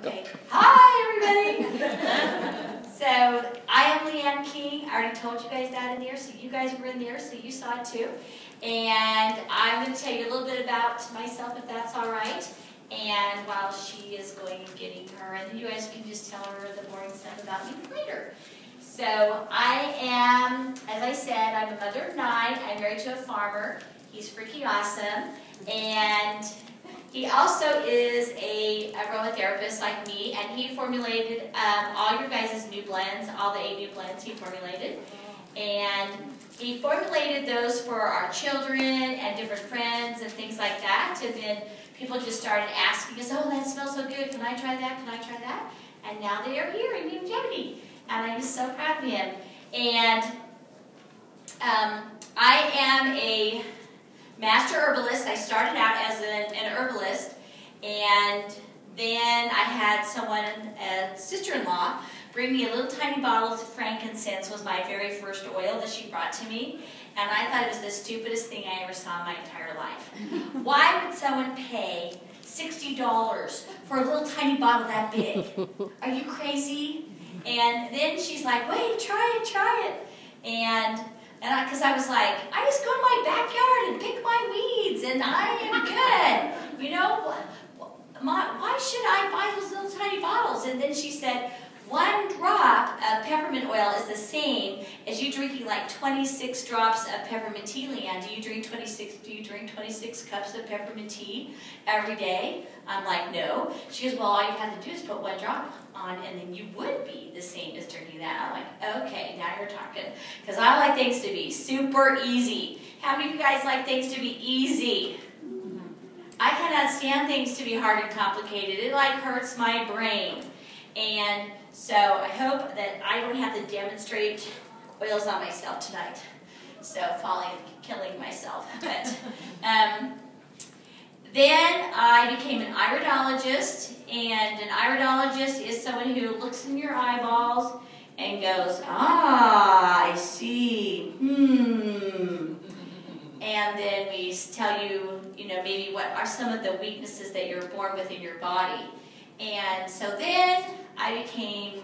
Okay. Hi, everybody. So, I am Leiann King. I already told you guys that in there, so you guys were in there, so you saw it too. And I'm going to tell you a little bit about myself, if that's all right. And while she is going and getting her, and then you guys can just tell her the boring stuff about me later. So, I am, as I said, I'm a mother of 9. I'm married to a farmer. He's freaking awesome. And he also is a aromatherapist like me, and he formulated all your guys' new blends, all the 8 new blends he formulated. And he formulated those for our children and different friends and things like that. And then people just started asking us, oh, that smells so good, can I try that, can I try that? And now they are here in longevity. And I'm just so proud of him. And I am a master herbalist. I started out as an herbalist, and then I had someone, a sister-in-law, bring me a little tiny bottle of frankincense. Was my very first oil that she brought to me, and I thought it was the stupidest thing I ever saw in my entire life. Why would someone pay $60 for a little tiny bottle that big? Are you crazy? And then she's like, wait, try it. And because I was like, I just go to my backyard and pick my weeds, and I am good. You know, why should I buy those little tiny bottles? And then she said, 1 drop of peppermint oil is the same as you drinking like 26 drops of peppermint tea, Leiann. Do you drink 26 cups of peppermint tea every day? I'm like, no. She goes, well, all you have to do is put 1 drop on, and then you would be the same as drinking that. I'm like, okay, now you're talking. Because I like things to be super easy. How many of you guys like things to be easy? I cannot stand things to be hard and complicated. It like hurts my brain. And so I hope that I don't have to demonstrate oils on myself tonight. So killing myself. But then I became an iridologist, and an iridologist is someone who looks in your eyeballs and goes, ah, I see, And then we tell you, maybe what are some of the weaknesses that you're born with in your body. And so then I became,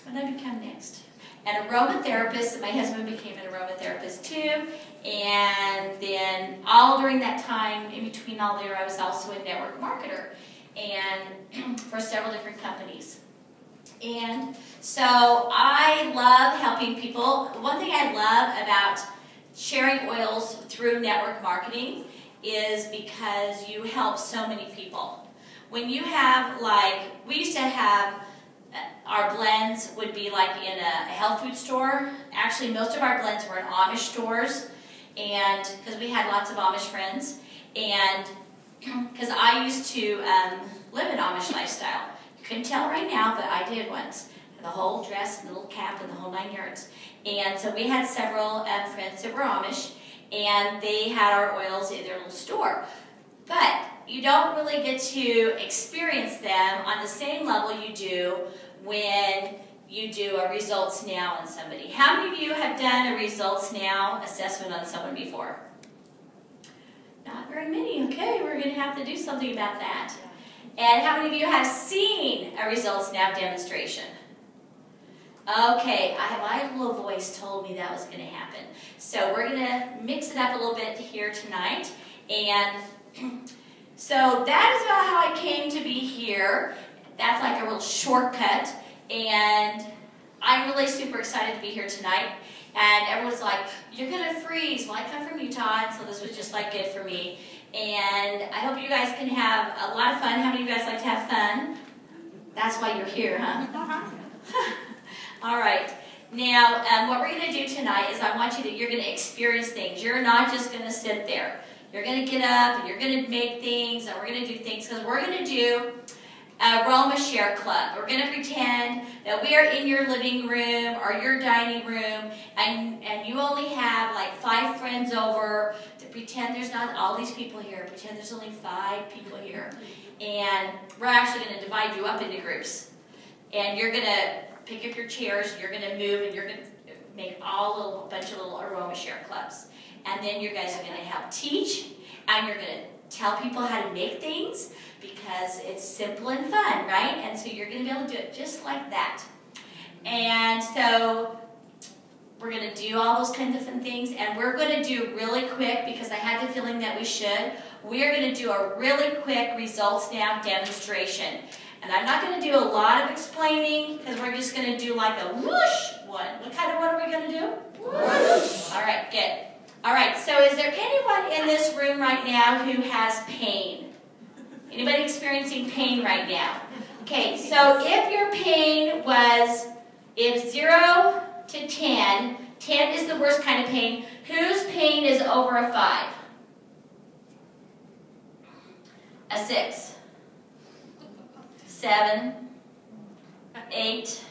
what did I become next? An aromatherapist, and my husband became an aromatherapist too. And then all during that time, in between all there, I was also a network marketer and for several different companies. And so I love helping people. One thing I love about sharing oils through network marketing is because you help so many people. When you have, we used to have, our blends would be like in a health food store. Actually, most of our blends were in Amish stores, and because we had lots of Amish friends, and because I used to live an Amish lifestyle. You couldn't tell right now, but I did once. The whole dress, and the little cap, and the whole 9 yards. And so we had several friends that were Amish, and they had our oils in their little store. But you don't really get to experience them on the same level you do when you do a results now on somebody. How many of you have done a results now assessment on someone before? Not very many. Okay, we're going to have to do something about that. And how many of you have seen a results now demonstration? Okay, my little voice told me that was going to happen. So we're going to mix it up a little bit here tonight. And so that is about how I came to be here. That's like a real shortcut. And I'm really super excited to be here tonight. And everyone's like, you're going to freeze. Well, I come from Utah, and so this was just like good for me. And I hope you guys can have a lot of fun. How many of you guys like to have fun? That's why you're here, huh? All right. Now, what we're going to do tonight is I want you're going to experience things. You're not just going to sit there. You're going to get up, and you're going to make things, and we're going to do things, because we're going to do Aroma Share Club. We're going to pretend that we are in your living room or your dining room, and you only have like 5 friends over. To pretend there's not all these people here. Pretend there's only 5 people here. And we're actually going to divide you up into groups. And you're going to pick up your chairs, and you're going to move, and you're going to make a bunch of little Aroma Share Clubs. And then you guys are going to help teach, and you're going to tell people how to make things because it's simple and fun, right? And so you're going to be able to do it just like that. And so we're going to do all those kinds of fun things, and we're going to do really quick, because I had the feeling that we should. We are going to do a really quick results now demonstration. And I'm not going to do a lot of explaining, because we're just going to do like a whoosh one. What kind of one are we going to do? Whoosh. All right, good. All right, so is there anyone in this room right now who has pain? Anybody experiencing pain right now? Okay, so if your pain was, if 0 to 10, 10 is the worst kind of pain, whose pain is over a 5? A 6. 7. 8.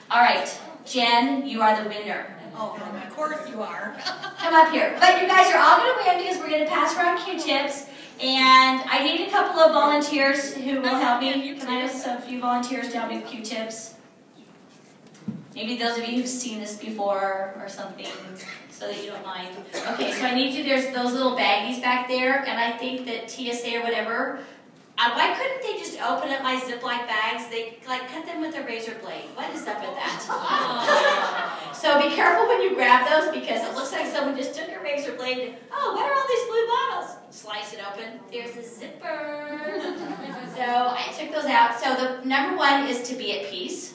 All right, Jen, you are the winner. Oh, of course you are. Come up here. But you guys are all going to win because we're going to pass around Q-tips. And I need a couple of volunteers who will help me. Can I have a few volunteers to help me with Q-tips? Maybe those of you who've seen this before or something, so that you don't mind. Okay, so I need you, there's those little baggies back there, and I think that TSA or whatever, why couldn't they just open up my Ziploc bags? They like cut them with a razor blade. What is up with that? So be careful when you grab those, because it looks like someone just took a razor blade and, oh, what are all these blue bottles? Slice it open. There's a zipper. So I took those out. So the number 1 is to be at peace.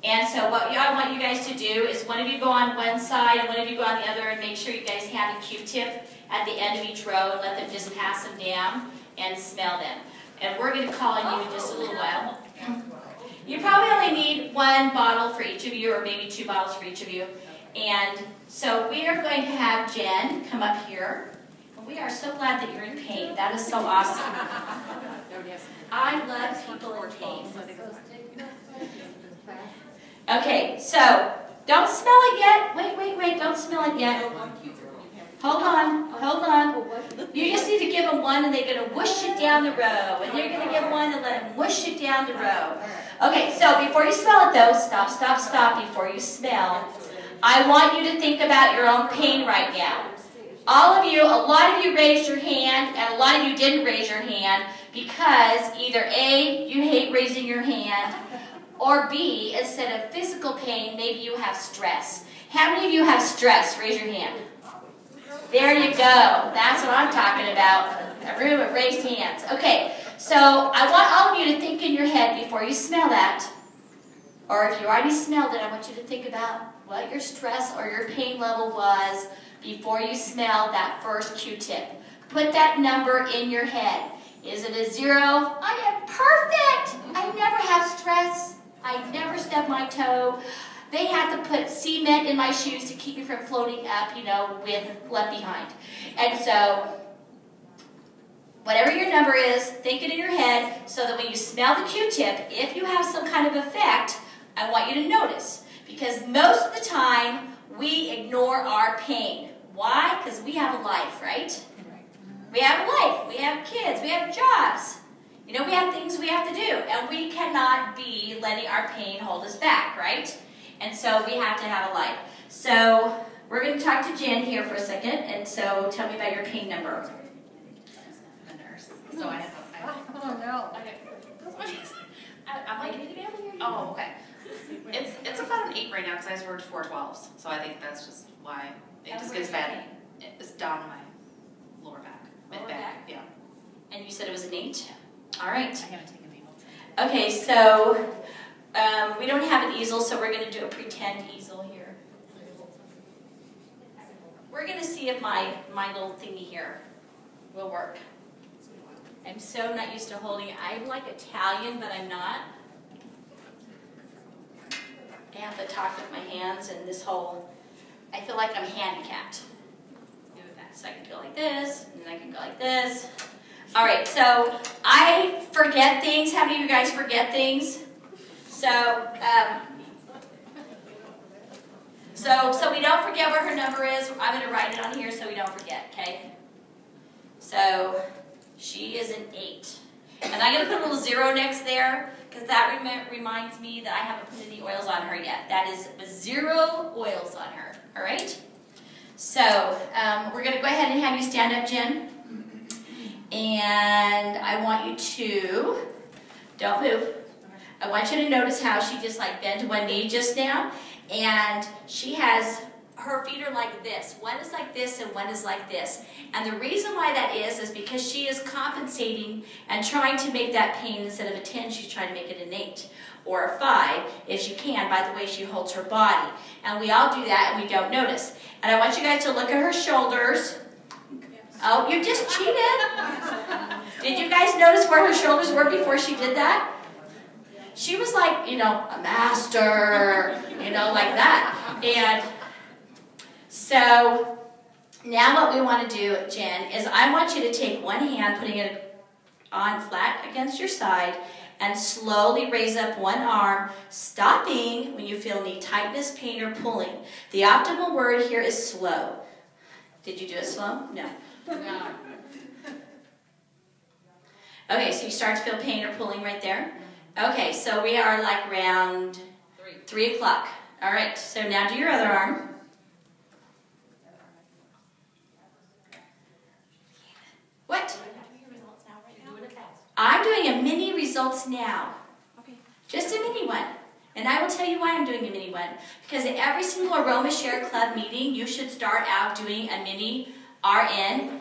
And so what I want you guys to do is one of you go on one side and one of you go on the other, and make sure you guys have a Q-tip at the end of each row, and let them just pass them down and smell them. And we're going to call on you in just a little while. You probably only need 1 bottle for each of you, or maybe 2 bottles for each of you. And so we are going to have Jen come up here. And we are so glad that you're in pain. That is so awesome. I love people in pain. Okay, so don't smell it yet. Wait, don't smell it yet. Hold on. You just need to give them 1, and they're going to whoosh it down the row. And you're going to give 1 and let them whoosh it down the row. Okay, so before you smell it though, stop before you smell. I want you to think about your own pain right now. All of you, a lot of you raised your hand, and a lot of you didn't raise your hand because either A, you hate raising your hand, or B, instead of physical pain, maybe you have stress. How many of you have stress? Raise your hand. There you go. That's what I'm talking about. A room of raised hands. Okay, so I want all of you to think in your head before you smell that, or if you already smelled it, I want you to think about what your stress or your pain level was before you smell that first Q-tip. Put that number in your head. Is it a 0? I am perfect. I never have stress. I never stub my toe. They had to put cement in my shoes to keep me from floating up, with left behind. And so, whatever your number is, think it in your head so that when you smell the Q-tip, if you have some kind of effect, I want you to notice. Because most of the time, we ignore our pain. Why? Because we have a life, right? We have a life. We have kids. We have jobs. We have things we have to do. And we cannot be letting our pain hold us back, right? And so we have to have a life. So we're going to talk to Jen here for a second. And so tell me about your pain number. I'm a nurse. So I have Oh, no. I'm like, oh, okay. It's about an 8 right now because I just worked 4 12s. So I think that's just why it just gets bad. It's down my lower back. Lower back? Yeah. And you said it was an 8? All right. I haven't taken the easel. Okay, so we don't have an easel, so we're going to do a pretend easel here. We're going to see if my little thingy here will work. I'm so not used to holding it. I'm like Italian, but I'm not. I have to talk with my hands, and I feel like I'm handicapped. So I can go like this, and then I can go like this. All right, so I forget things. How many of you guys forget things? So we don't forget where her number is. I'm going to write it on here so we don't forget, okay? So she is an 8. And I'm going to put a little 0 next there because that reminds me that I haven't put any oils on her yet. That is 0 oils on her, all right? So we're going to go ahead and have you stand up, Jen. And I want you to, don't move. I want you to notice how she just like bent one knee just now. And she has, her feet are like this. One is like this and one is like this. And the reason why that is because she is compensating and trying to make that pain, instead of a 10, she's trying to make it an 8 or a 5, if she can, by the way she holds her body. And we all do that and we don't notice. And I want you guys to look at her shoulders. Oh, you just cheated? Did you guys notice where her shoulders were before she did that? She was like, you know, a master, you know, like that. And so now what we want to do, Jen, is I want you to take one hand, putting it on flat against your side, and slowly raise up one arm, stopping when you feel any tightness, pain, or pulling. The optimal word here is slow. Did you do it slow? No. No. Okay, so you start to feel pain or pulling right there. Okay, so we are like around 3 o'clock. All right, so now do your other arm. What? I'm doing a mini results now. Okay. Just a mini one. And I will tell you why I'm doing a mini one. Because at every single Aroma Share Club meeting, you should start out doing a mini RN.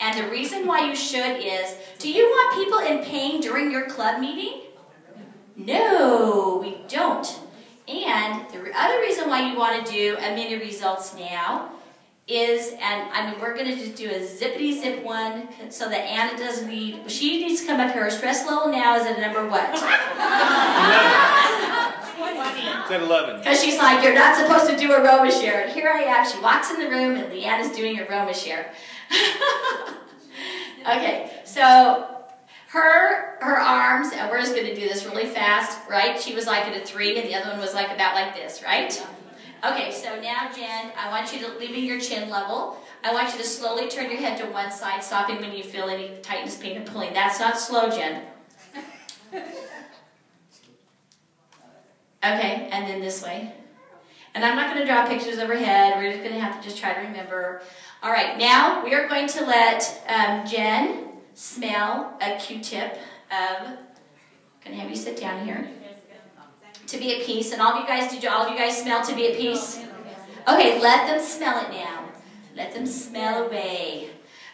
And the reason why you should is, do you want people in pain during your club meeting? No, we don't. And the other reason why you want to do a mini results now is, and I mean, we're going to just do a zippity zip one so that Anna doesn't need, she needs to come up here. Her stress level now is at a number what? 11. It's at 11. Because she's like, you're not supposed to do Aroma Share. And here I am. She walks in the room and Leiann is doing Aroma Share. Okay, so her arms, and we're just going to do this really fast, right? She was like at a 3 and the other one was like about like this, right? Okay, so now, Jen, I want you to, leaving your chin level, I want you to slowly turn your head to one side, stopping when you feel any tightness, pain, or pulling. That's not slow, Jen. Okay, and then this way. And I'm not going to draw pictures of her head. We're just going to have to just try to remember. All right, now we are going to let Jen smell a Q-tip of, I'm going to have you sit down here. To be at peace. And all of you guys, did all of you guys smell to be at peace? Okay, let them smell it now. Let them smell away.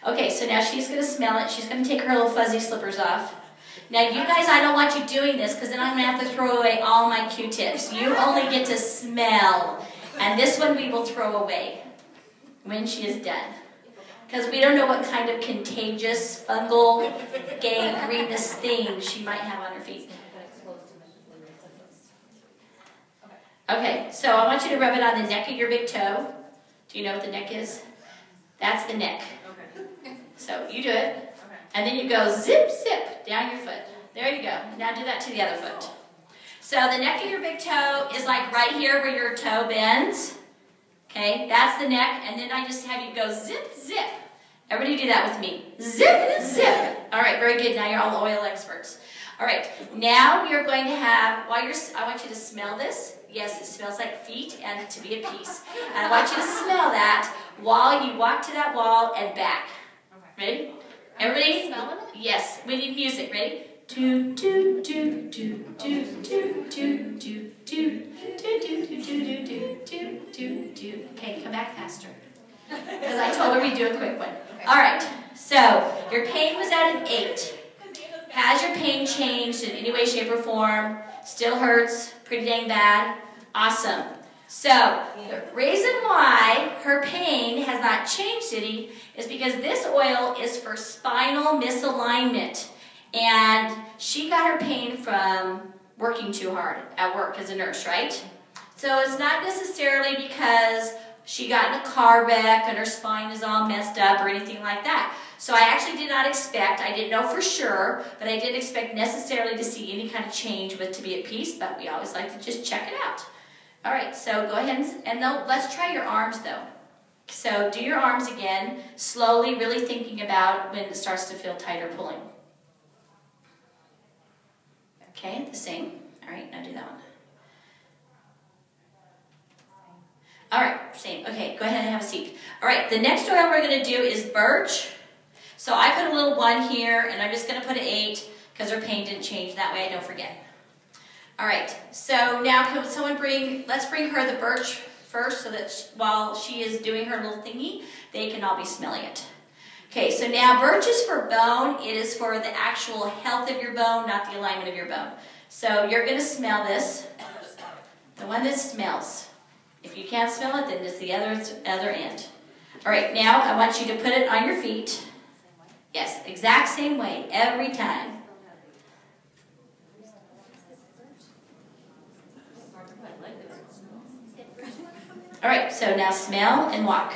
Okay, so now she's going to smell it. She's going to take her little fuzzy slippers off. Now you guys, I don't want you doing this because then I'm going to have to throw away all my Q-tips. You only get to smell. And this one we will throw away when she is done. Because we don't know what kind of contagious, fungal, gangrenous thing she might have on her feet. Okay, so I want you to rub it on the neck of your big toe. Do you know what the neck is? That's the neck. Okay. So you do it. And then you go zip, zip down your foot. There you go. Now do that to the other foot. So the neck of your big toe is like right here where your toe bends. Okay, that's the neck. And then I just have you go zip, zip. Everybody do that with me. Zip, zip. All right, very good. Now you're all oil experts. All right, now we are going to have, I want you to smell this. Yes, it smells like feet and to be at peace. And I want you to smell that while you walk to that wall and back. Ready? Everybody? Smelling it? Yes. We need music. Ready? Do do do do do do do do do do do do do do do. Okay, come back faster. Because I told her we'd do a quick one. All right. So your pain was at an 8. Has your pain changed in any way, shape, or form? Still hurts? Pretty dang bad? Awesome. So the reason why her pain has not changed any is because this oil is for spinal misalignment. And she got her pain from working too hard at work as a nurse, right? So it's not necessarily because she got in a car wreck and her spine is all messed up or anything like that. So I actually did not expect, I didn't know for sure, but I didn't expect necessarily to see any kind of change with To Be at Peace, but we always like to just check it out. All right, so go ahead and let's try your arms though. So do your arms again, slowly, really thinking about when it starts to feel tight or pulling. Okay, the same. All right, now do that one. All right, same. Okay, go ahead and have a seat. All right, the next oil we're going to do is birch. So I put a little 1 here, and I'm just going to put an 8 because her pain didn't change. That way I don't forget. All right, so now can someone let's bring her the birch first so that while she is doing her little thingy, they can all be smelling it. Okay, so now birch is for bone. It is for the actual health of your bone, not the alignment of your bone. So you're going to smell this, the one that smells. If you can't smell it, then it's the other end. All right, now I want you to put it on your feet. Yes, exact same way, every time. All right, so now smell and walk.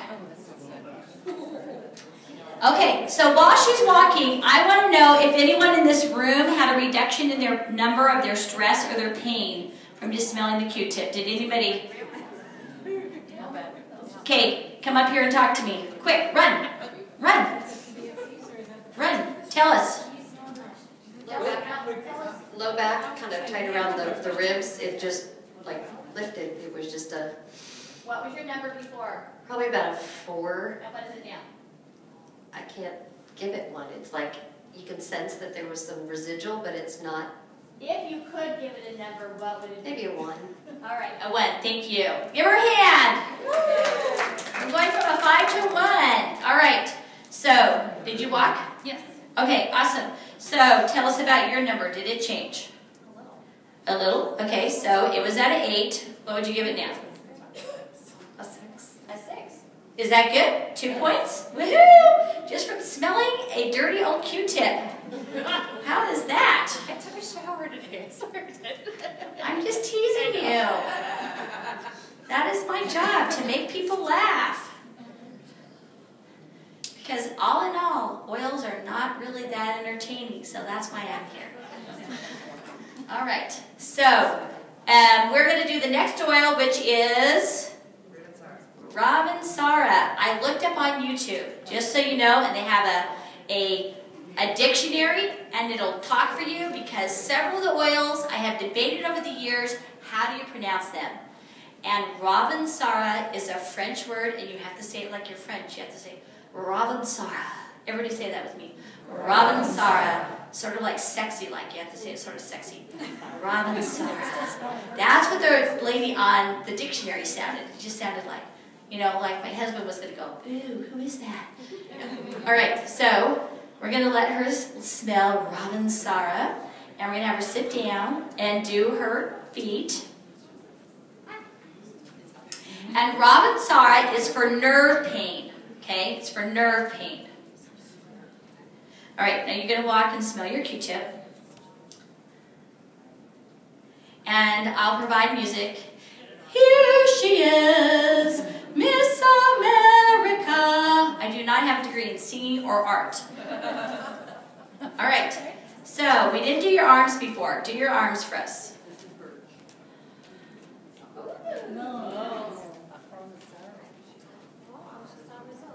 Okay, so while she's walking, I want to know if anyone in this room had a reduction in their number of their stress or their pain from just smelling the Q-tip. Did anybody? Okay, come up here and talk to me. Quick, run. Run. Run. Tell us. Low back, kind of tight around the ribs. It just like lifted. It was just a... What was your number before? Probably about a 4. And what is it now? I can't give it 1. It's like you can sense that there was some residual, but it's not. If you could give it a number, what would it be? Maybe a 1. All right, a 1. Thank you. Give her a hand. We're going from a 5 to a 1. All right. So, did you walk? Yes. Okay, awesome. So, tell us about your number. Did it change? A little. Okay, so it was at an 8. What would you give it now? A 6. A 6. Is that good? 2 points? Woohoo! Just from smelling a dirty old Q-tip. How is that? I took a shower today. I swear I did. I'm just teasing you. That is my job, to make people laugh. Because all in all, oils are not really that entertaining, so that's why I'm here. All right, so we're going to do the next oil, which is Ravensara. I looked up on YouTube, just so you know, and they have a dictionary, and it'll talk for you, because several of the oils I have debated over the years, how do you pronounce them? And Ravensara is a French word, and you have to say it like you're French. You have to say Ravensara. Everybody say that with me. Ravensara. Sort of like sexy, like you have to say it sort of sexy. Ravensara. That's what the lady on the dictionary sounded. It just sounded like, you know, like my husband was going to go, ooh, who is that? All right, so we're going to let her smell Ravensara, and we're going to have her sit down and do her feet. And Ravensara is for nerve pain, okay? It's for nerve pain. All right, now you're going to walk and smell your Q-tip. And I'll provide music. Here she is, Miss America. I do not have a degree in singing or art. All right, so we didn't do your arms before. Do your arms for us.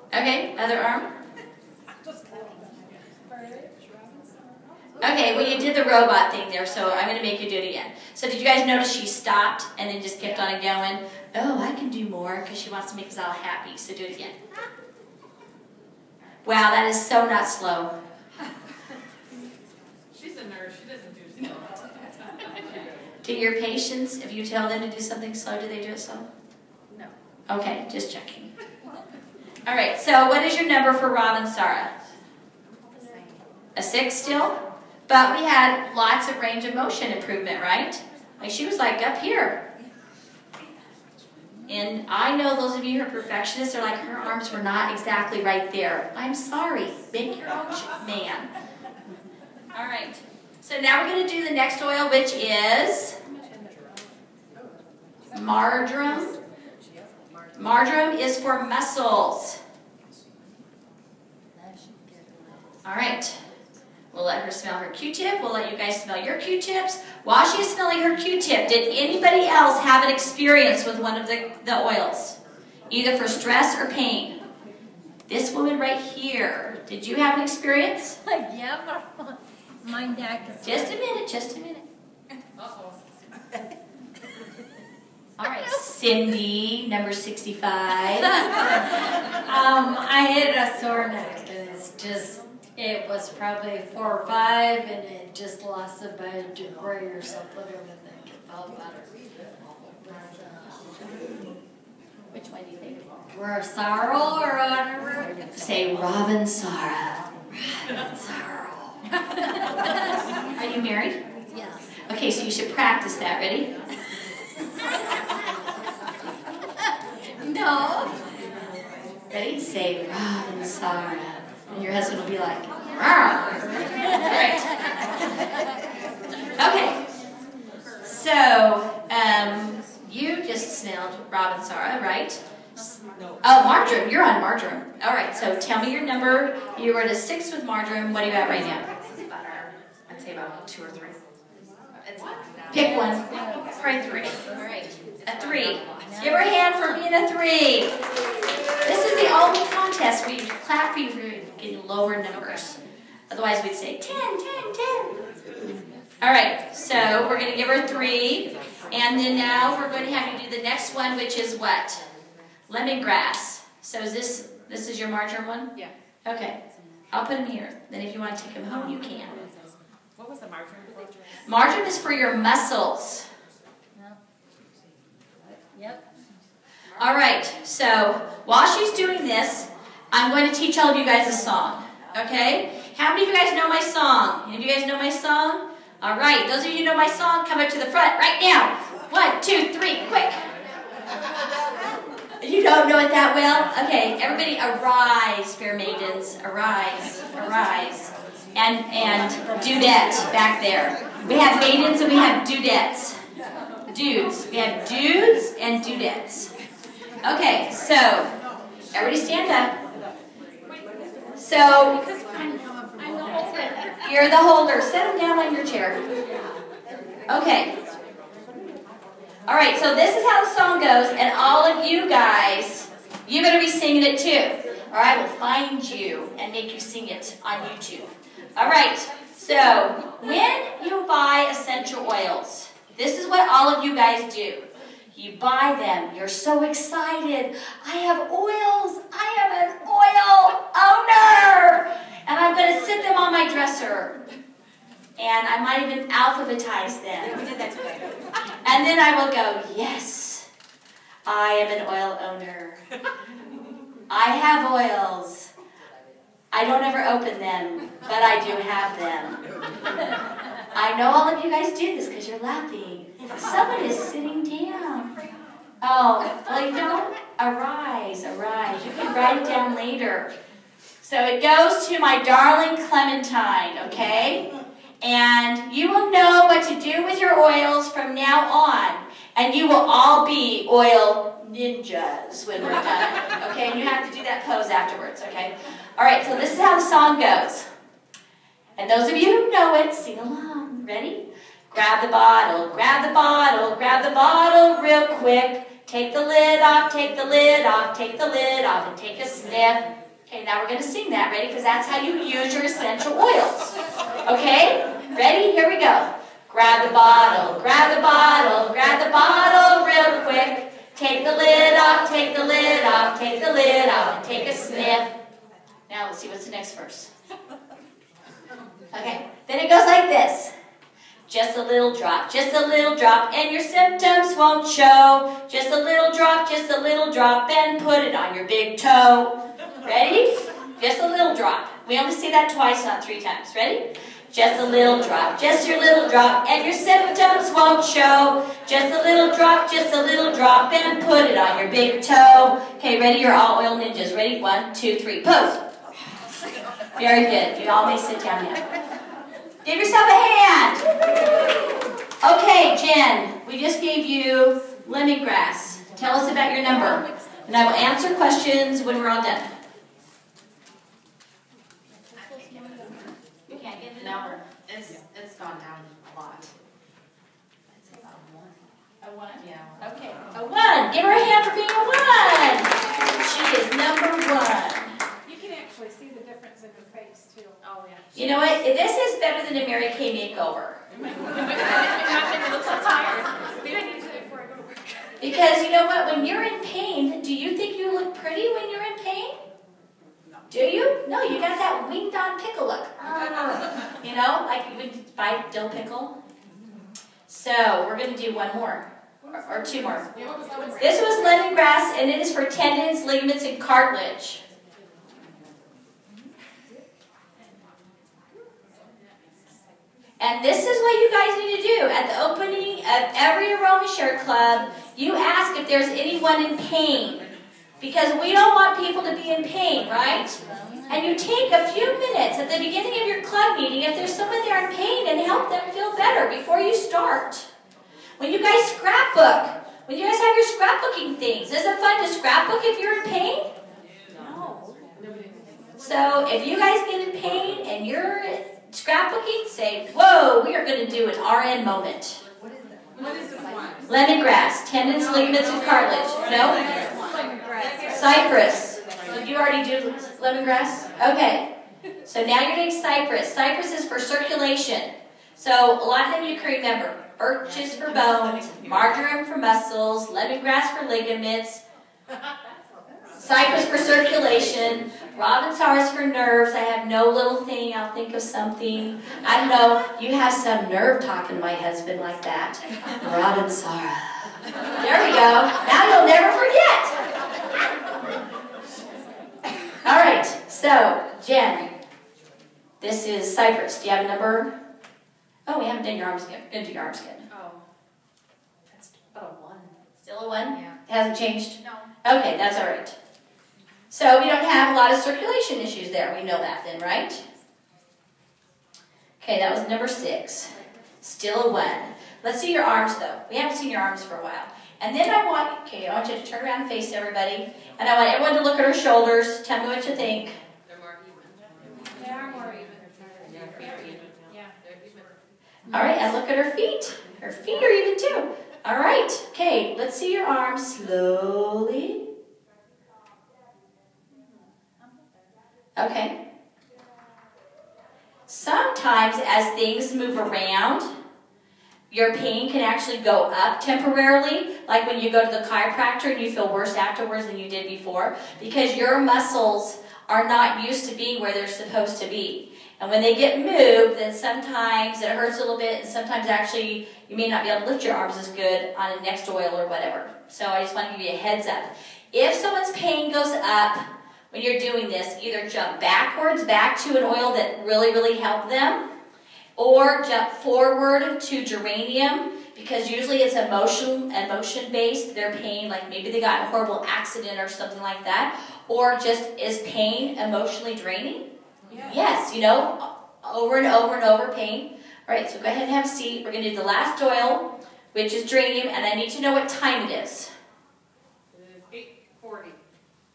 Okay, other arm. Okay, well you did the robot thing there, so I'm going to make you do it again. So did you guys notice she stopped and then just kept on going? Oh, I can do more, because she wants to make us all happy, so do it again. Wow, that is so not slow. She's a nurse. She doesn't do slow. Do your patients, if you tell them to do something slow, do they do it slow? No. Okay, just checking. All right, so what is your number for Rob and Sarah? A 6 still? But we had lots of range of motion improvement, right? Like she was like up here. And I know those of you who are perfectionists are like, her arms were not exactly right there. I'm sorry. Make your own man. All right. So now we're going to do the next oil, which is marjoram. Marjoram is for muscles. All right. We'll let her smell her Q-tip. We'll let you guys smell your Q-tips. While she's smelling her Q-tip, did anybody else have an experience with one of the oils? Either for stress or pain? This woman right here. Did you have an experience? Yeah, but my neck is... Just a minute, just a minute. Uh-oh. All right, Cindy, number 65. I had a sore neck, and it was probably 4 or 5, and it just lasted by a degree or something. I think it felt better. Which one do you think? We're sorrow or honor? Say Robin Sarah. Sorrow. Are you married? Yes. Okay, so you should practice that. Ready? No. Ready? Say Robin Sarah. And your husband will be like, "Rah." All right. Okay. So, you just smelled Robin Sarah, right? Oh, marjoram. You're on marjoram. All right, so tell me your number. You were at a 6 with marjoram. What do you got right now? I'd say about 2 or 3. Pick one. Probably 3. All right. A 3. Give her a hand for being a 3. This is the only contest we clap for you for getting lower numbers. Otherwise, we'd say 10, 10, 10. All right, so we're going to give her a 3. And then now we're going to have you do the next one, which is what? Lemongrass. So is this is your marjoram one? Yeah. Okay. I'll put them here. Then if you want to take them home, you can. What was the marjoram? Marjoram is for your muscles. Yep. All right, so while she's doing this, I'm going to teach all of you guys a song, okay? How many of you guys know my song? Any of you guys know my song? All right, those of you who know my song, come up to the front right now. 1, 2, 3, quick. You don't know it that well? Okay, everybody arise, fair maidens, arise, arise. And dudette back there. We have maidens and we have dudettes. Dudes. We have dudes and dudettes. Okay, so everybody stand up. So you're the holder. Set them down on your chair. Okay. All right, so this is how the song goes, and all of you guys, you're going to be singing it too. Or I will find you and make you sing it on YouTube. All right, so when you buy essential oils, this is what all of you guys do. You buy them. You're so excited. I have oils. I am an oil owner. And I'm going to sit them on my dresser. And I might even alphabetize them. We did that today. And then I will go, yes, I am an oil owner. I have oils. I don't ever open them, but I do have them. I know all of you guys do this because you're laughing. Someone is sitting down. Oh, well, you don't? Arise, arise. You can write it down later. So it goes to my darling Clementine, okay? And you will know what to do with your oils from now on. And you will all be oil ninjas when we're done. Okay, and you have to do that pose afterwards, okay? All right, so this is how the song goes. And those of you who know it, sing along. Ready? Grab the bottle, grab the bottle, grab the bottle real quick. Take the lid off, take the lid off, take the lid off, and take a sniff. Okay, now we're going to sing that, ready? Because that's how you use your essential oils. Okay? Ready? Here we go. Grab the bottle, grab the bottle, grab the bottle real quick. Take the lid off, take the lid off, take the lid off, and take a sniff. Now let's see what's the next verse. Okay, then it goes like this. Just a little drop, and your symptoms won't show. Just a little drop, and put it on your big toe. Ready? Just a little drop. We only say that twice, not 3 times. Ready? Just a little drop, just your little drop, and your symptoms won't show. Just a little drop, and put it on your big toe. Okay, ready? You're all oil ninjas. Ready? 1, 2, 3, pose. Very good. You all may sit down now. Give yourself a hand. Okay, Jen, we just gave you lemongrass. Tell us about your number. And I will answer questions when we're all done. You can't get the number. It's gone down a lot. I'd say about a 1. A 1? Yeah. Okay. A 1. Give her a hand for being a 1. She is number 1. You can actually see the difference in her face, too. Oh, yeah. You know what? This is better than a Mary Kay makeover. It looks so tired. Maybe I need to do it before I go to work. Because you know what? When you're in pain, do you think you look pretty when you're in pain? Do you? No, you got that winged on pickle look. You know, like you would buy dill pickle. So we're going to do one more, or two more. This was lemongrass, and it is for tendons, ligaments, and cartilage. And this is what you guys need to do. At the opening of every Aroma Share Club, you ask if there's anyone in pain. Because we don't want people to be in pain, right? And you take a few minutes at the beginning of your club meeting, if there's someone there in pain, and help them feel better before you start. When you guys scrapbook, when you guys have your scrapbooking things, is it fun to scrapbook if you're in pain? No. So if you guys get in pain and you're scrapbooking, say, whoa, we are going to do an RN moment. What is this one? Lemongrass, tendons, ligaments, and cartilage. No? Cypress. Did you already do lemongrass? Okay. So now you're doing cypress. Cypress is for circulation. So a lot of them you can remember. Birch is for bones, marjoram for muscles, lemongrass for ligaments, cypress for circulation, robin SARS for nerves. I have no little thing. I'll think of something. I don't know. You have some nerve talking to my husband like that. Robin SARS. There we go. Now you'll never forget. All right. So, Jen, this is cypress. Do you have a number? Oh, we haven't done your arms yet. Didn't do your arms yet. Oh, that's about a 1. Still a 1? Yeah. It hasn't changed? No. Okay, that's all right. So we don't have a lot of circulation issues there. We know that then, right? Okay, that was number 6. Still a 1. Let's see your arms, though. We haven't seen your arms for a while. And then I want you to turn around and face everybody. And I want everyone to look at her shoulders. Tell me what you think. They are more even. Yeah. All right, and look at her feet. Her feet are even too. All right, okay, let's see your arms slowly. Okay. Sometimes as things move around, your pain can actually go up temporarily, like when you go to the chiropractor and you feel worse afterwards than you did before, because your muscles are not used to being where they're supposed to be. And when they get moved, then sometimes it hurts a little bit, and sometimes actually you may not be able to lift your arms as good on a next oil or whatever. So I just want to give you a heads up. If someone's pain goes up when you're doing this, either jump backwards back to an oil that really, really helped them, or jump forward to geranium, because usually it's emotion-based, their pain, like maybe they got in a horrible accident or something like that, or just is pain emotionally draining? Yes, you know, over and over and over pain. All right, so go ahead and have a seat. We're going to do the last oil, which is geranium, and I need to know what time it is. It is 8:40.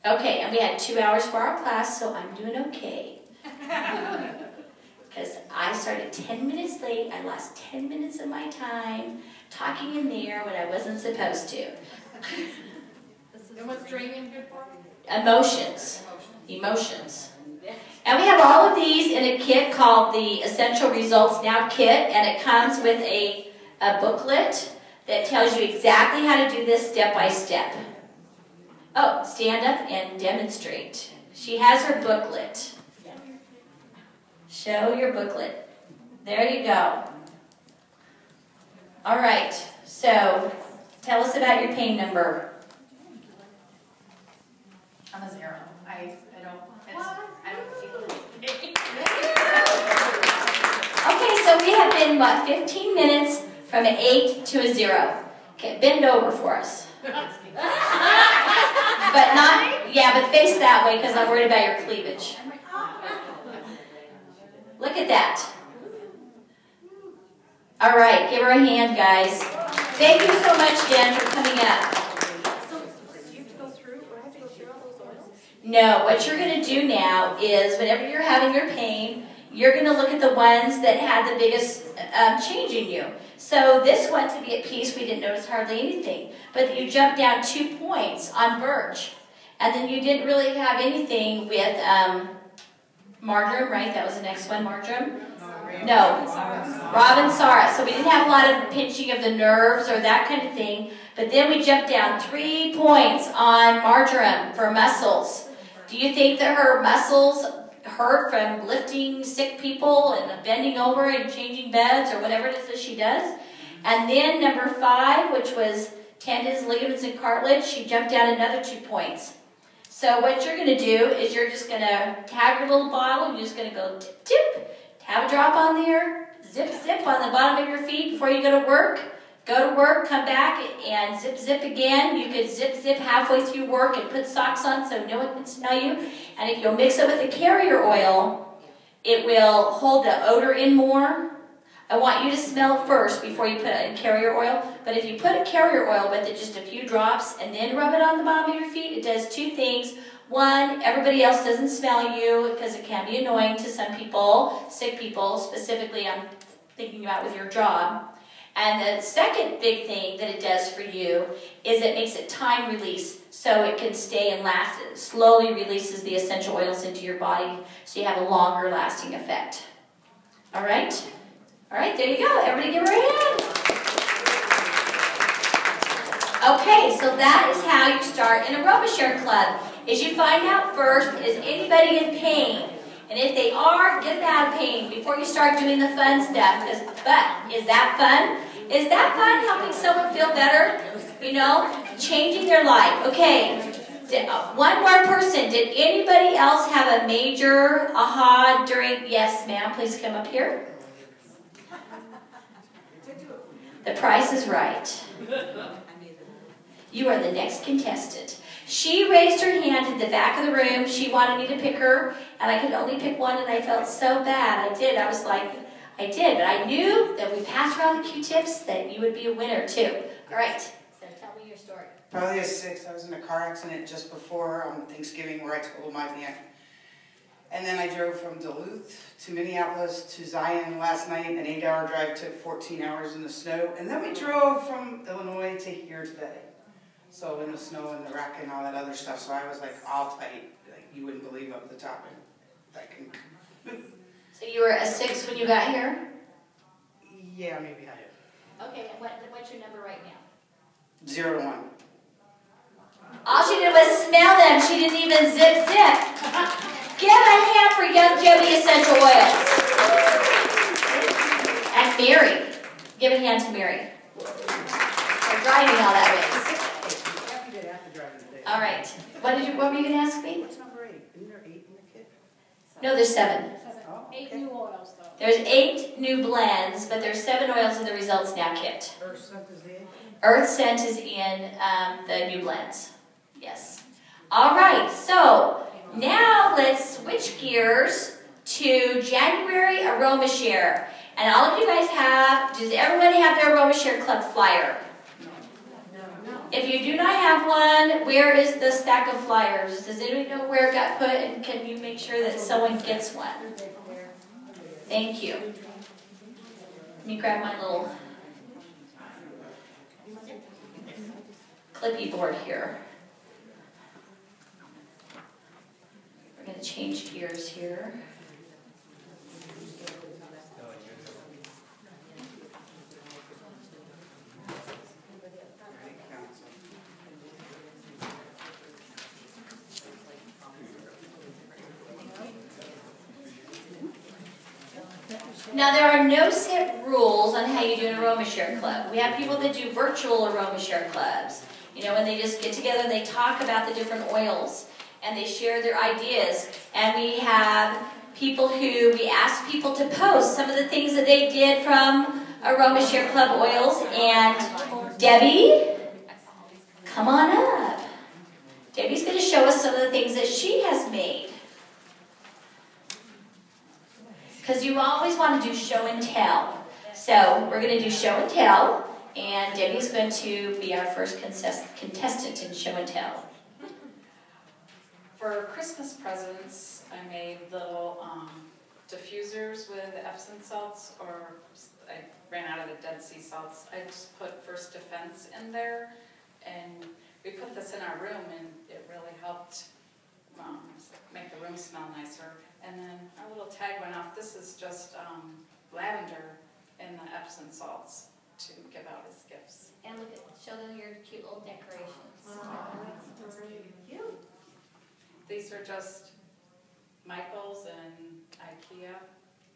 Okay, and we had 2 hours for our class, so I'm doing okay. Because I started 10 minutes late. I lost 10 minutes of my time talking in there when I wasn't supposed to. And what's geranium good for? Emotions. Emotions. And we have all of these in a kit called the Essential Results Now Kit, and it comes with a booklet that tells you exactly how to do this step by step. Oh, stand up and demonstrate. She has her booklet. Show your booklet. There you go. All right, so tell us about your pain number. I'm a 0. I don't feel it. Okay, so we have been, 15 minutes from an 8 to a 0. Okay, bend over for us. But face that way because I'm worried about your cleavage. Look at that. All right, give her a hand, guys. Thank you so much, Jen, for coming up. No, what you're going to do now is whenever you're having your pain, you're going to look at the ones that had the biggest change in you. So this one, to be at peace, we didn't notice hardly anything. But you jumped down 2 points on birch. And then you didn't really have anything with marjoram, right? That was the next one, marjoram? No. Robin SARS. So we didn't have a lot of pinching of the nerves or that kind of thing. But But then we jumped down 3 points on marjoram for muscles. Do you think that her muscles hurt from lifting sick people and bending over and changing beds or whatever it is that she does? And then number 5, which was tendons, ligaments, and cartilage, she jumped down another 2 points. So what you're going to do is you're just going to have your little bottle. You're just going to go tip, tip, have a drop on there, zip, zip on the bottom of your feet before you go to work. Go to work, come back, and zip, zip again. You could zip, zip halfway through work and put socks on so no one can smell you. And if you'll mix it with a carrier oil, it will hold the odor in more. I want you to smell it first before you put it in carrier oil. But if you put a carrier oil with it, just a few drops, and then rub it on the bottom of your feet, it does 2 things. One, everybody else doesn't smell you because it can be annoying to some people, sick people, specifically I'm thinking about with your job. And the second big thing that it does for you is it makes it time release so it can stay and last. It slowly releases the essential oils into your body so you have a longer lasting effect. All right? All right, there you go. Everybody give her a hand. Okay, so that is how you start an Aroma Share Club. Is you find out first, is anybody in pain? And if they are, get them out of pain before you start doing the fun stuff. But is that fun? Is that fun, helping someone feel better? You know, changing their life. Okay, one more person. Did anybody else have a major aha during, yes ma'am, please come up here. The price is right. You are the next contestant. She raised her hand at the back of the room. She wanted me to pick her, and I could only pick one, and I felt so bad. I did. I was like, I did, but I knew that we passed around the Q-tips that you would be a winner, too. All right, so tell me your story. Probably a 6. I was in a car accident just before Thanksgiving where I totaled my van. And then I drove from Duluth to Minneapolis to Zion last night. An 8-hour drive took 14 hours in the snow. And then we drove from Illinois to here today. So in the snow and the wreck and all that other stuff. So I was like all tight. Like you wouldn't believe up the top. So you were a 6 when you got here? Yeah, maybe higher. Okay, and what's your number right now? 0 to 1. All she did was smell them. She didn't even zip, zip. Give a hand for Young Jody Essential Oils. And Mary. Give a hand to Mary. For driving all that way. All right. What were you going to ask me? What's number 8? Isn't there 8 in the kit? No, there's 7. Oh, okay. 8 new oils, though. There's 8 new blends, but there's 7 oils in the Results Now kit. Earth scent is the 8? Earth Scent is in the new blends. Yes. All right. So now let's switch gears to January Aroma Share. And all of you guys have, does everybody have their Aroma Share Club flyer? If you do not have one, where is the stack of flyers? Does anybody know where it got put? And can you make sure that someone gets one? Thank you. Let me grab my little clippy board here. We're going to change gears here. Now, there are no set rules on how you do an Aroma Share Club. We have people that do virtual Aroma Share Clubs. You know, when they just get together and they talk about the different oils and they share their ideas. And we have people who, we ask people to post some of the things that they did from Aroma Share Club oils. And Debbie, come on up. Debbie's going to show us some of the things that she has made. Because you always want to do show and tell. So we're going to do show and tell, and Debbie's going to be our first contestant in show and tell. For Christmas presents, I made little diffusers with Epsom salts, or I ran out of the Dead Sea salts. I just put First Defense in there, and we put this in our room, and it really helped make the room smell nicer. And then our little tag went off. This is just lavender and the Epsom salts to give out as gifts. And look at, show them your cute little decorations. That's great. These are just Michael's and IKEA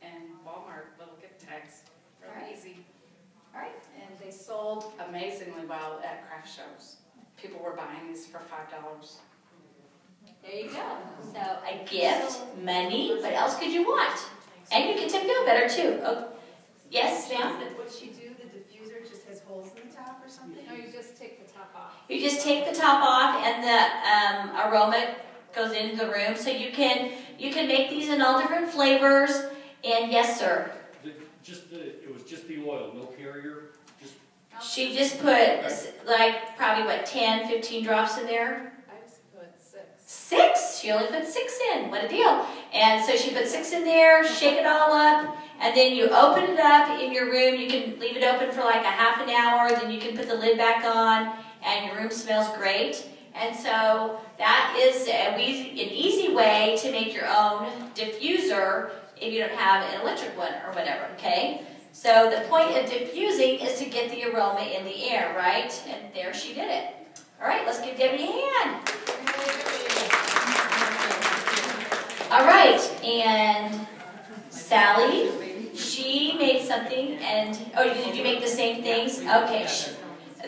and Walmart little gift tags. Really Alright. easy. All right. And they sold amazingly well at craft shows. People were buying these for $5. There you go. So a gift, money, what else could you want? And you get to feel better too. Oh, yes, ma'am? What she do, the diffuser just has holes in the top or something? No, you just take the top off. You just take the top off and the aroma goes into the room. So you can make these in all different flavors. And yes, sir. It was just the oil, no carrier. She just put like probably what 10, 15 drops in there. I just put 6. 6? She only put 6 in. What a deal. And so she put 6 in there, shake it all up, and then you open it up in your room. You can leave it open for like a half an hour, then you can put the lid back on, and your room smells great. And so that is an easy way to make your own diffuser if you don't have an electric one or whatever, okay? So the point of diffusing is to get the aroma in the air, right? And there she did it. All right, let's give Debbie a hand. All right, and Sally, she made something, and, oh, did you make the same things? Okay,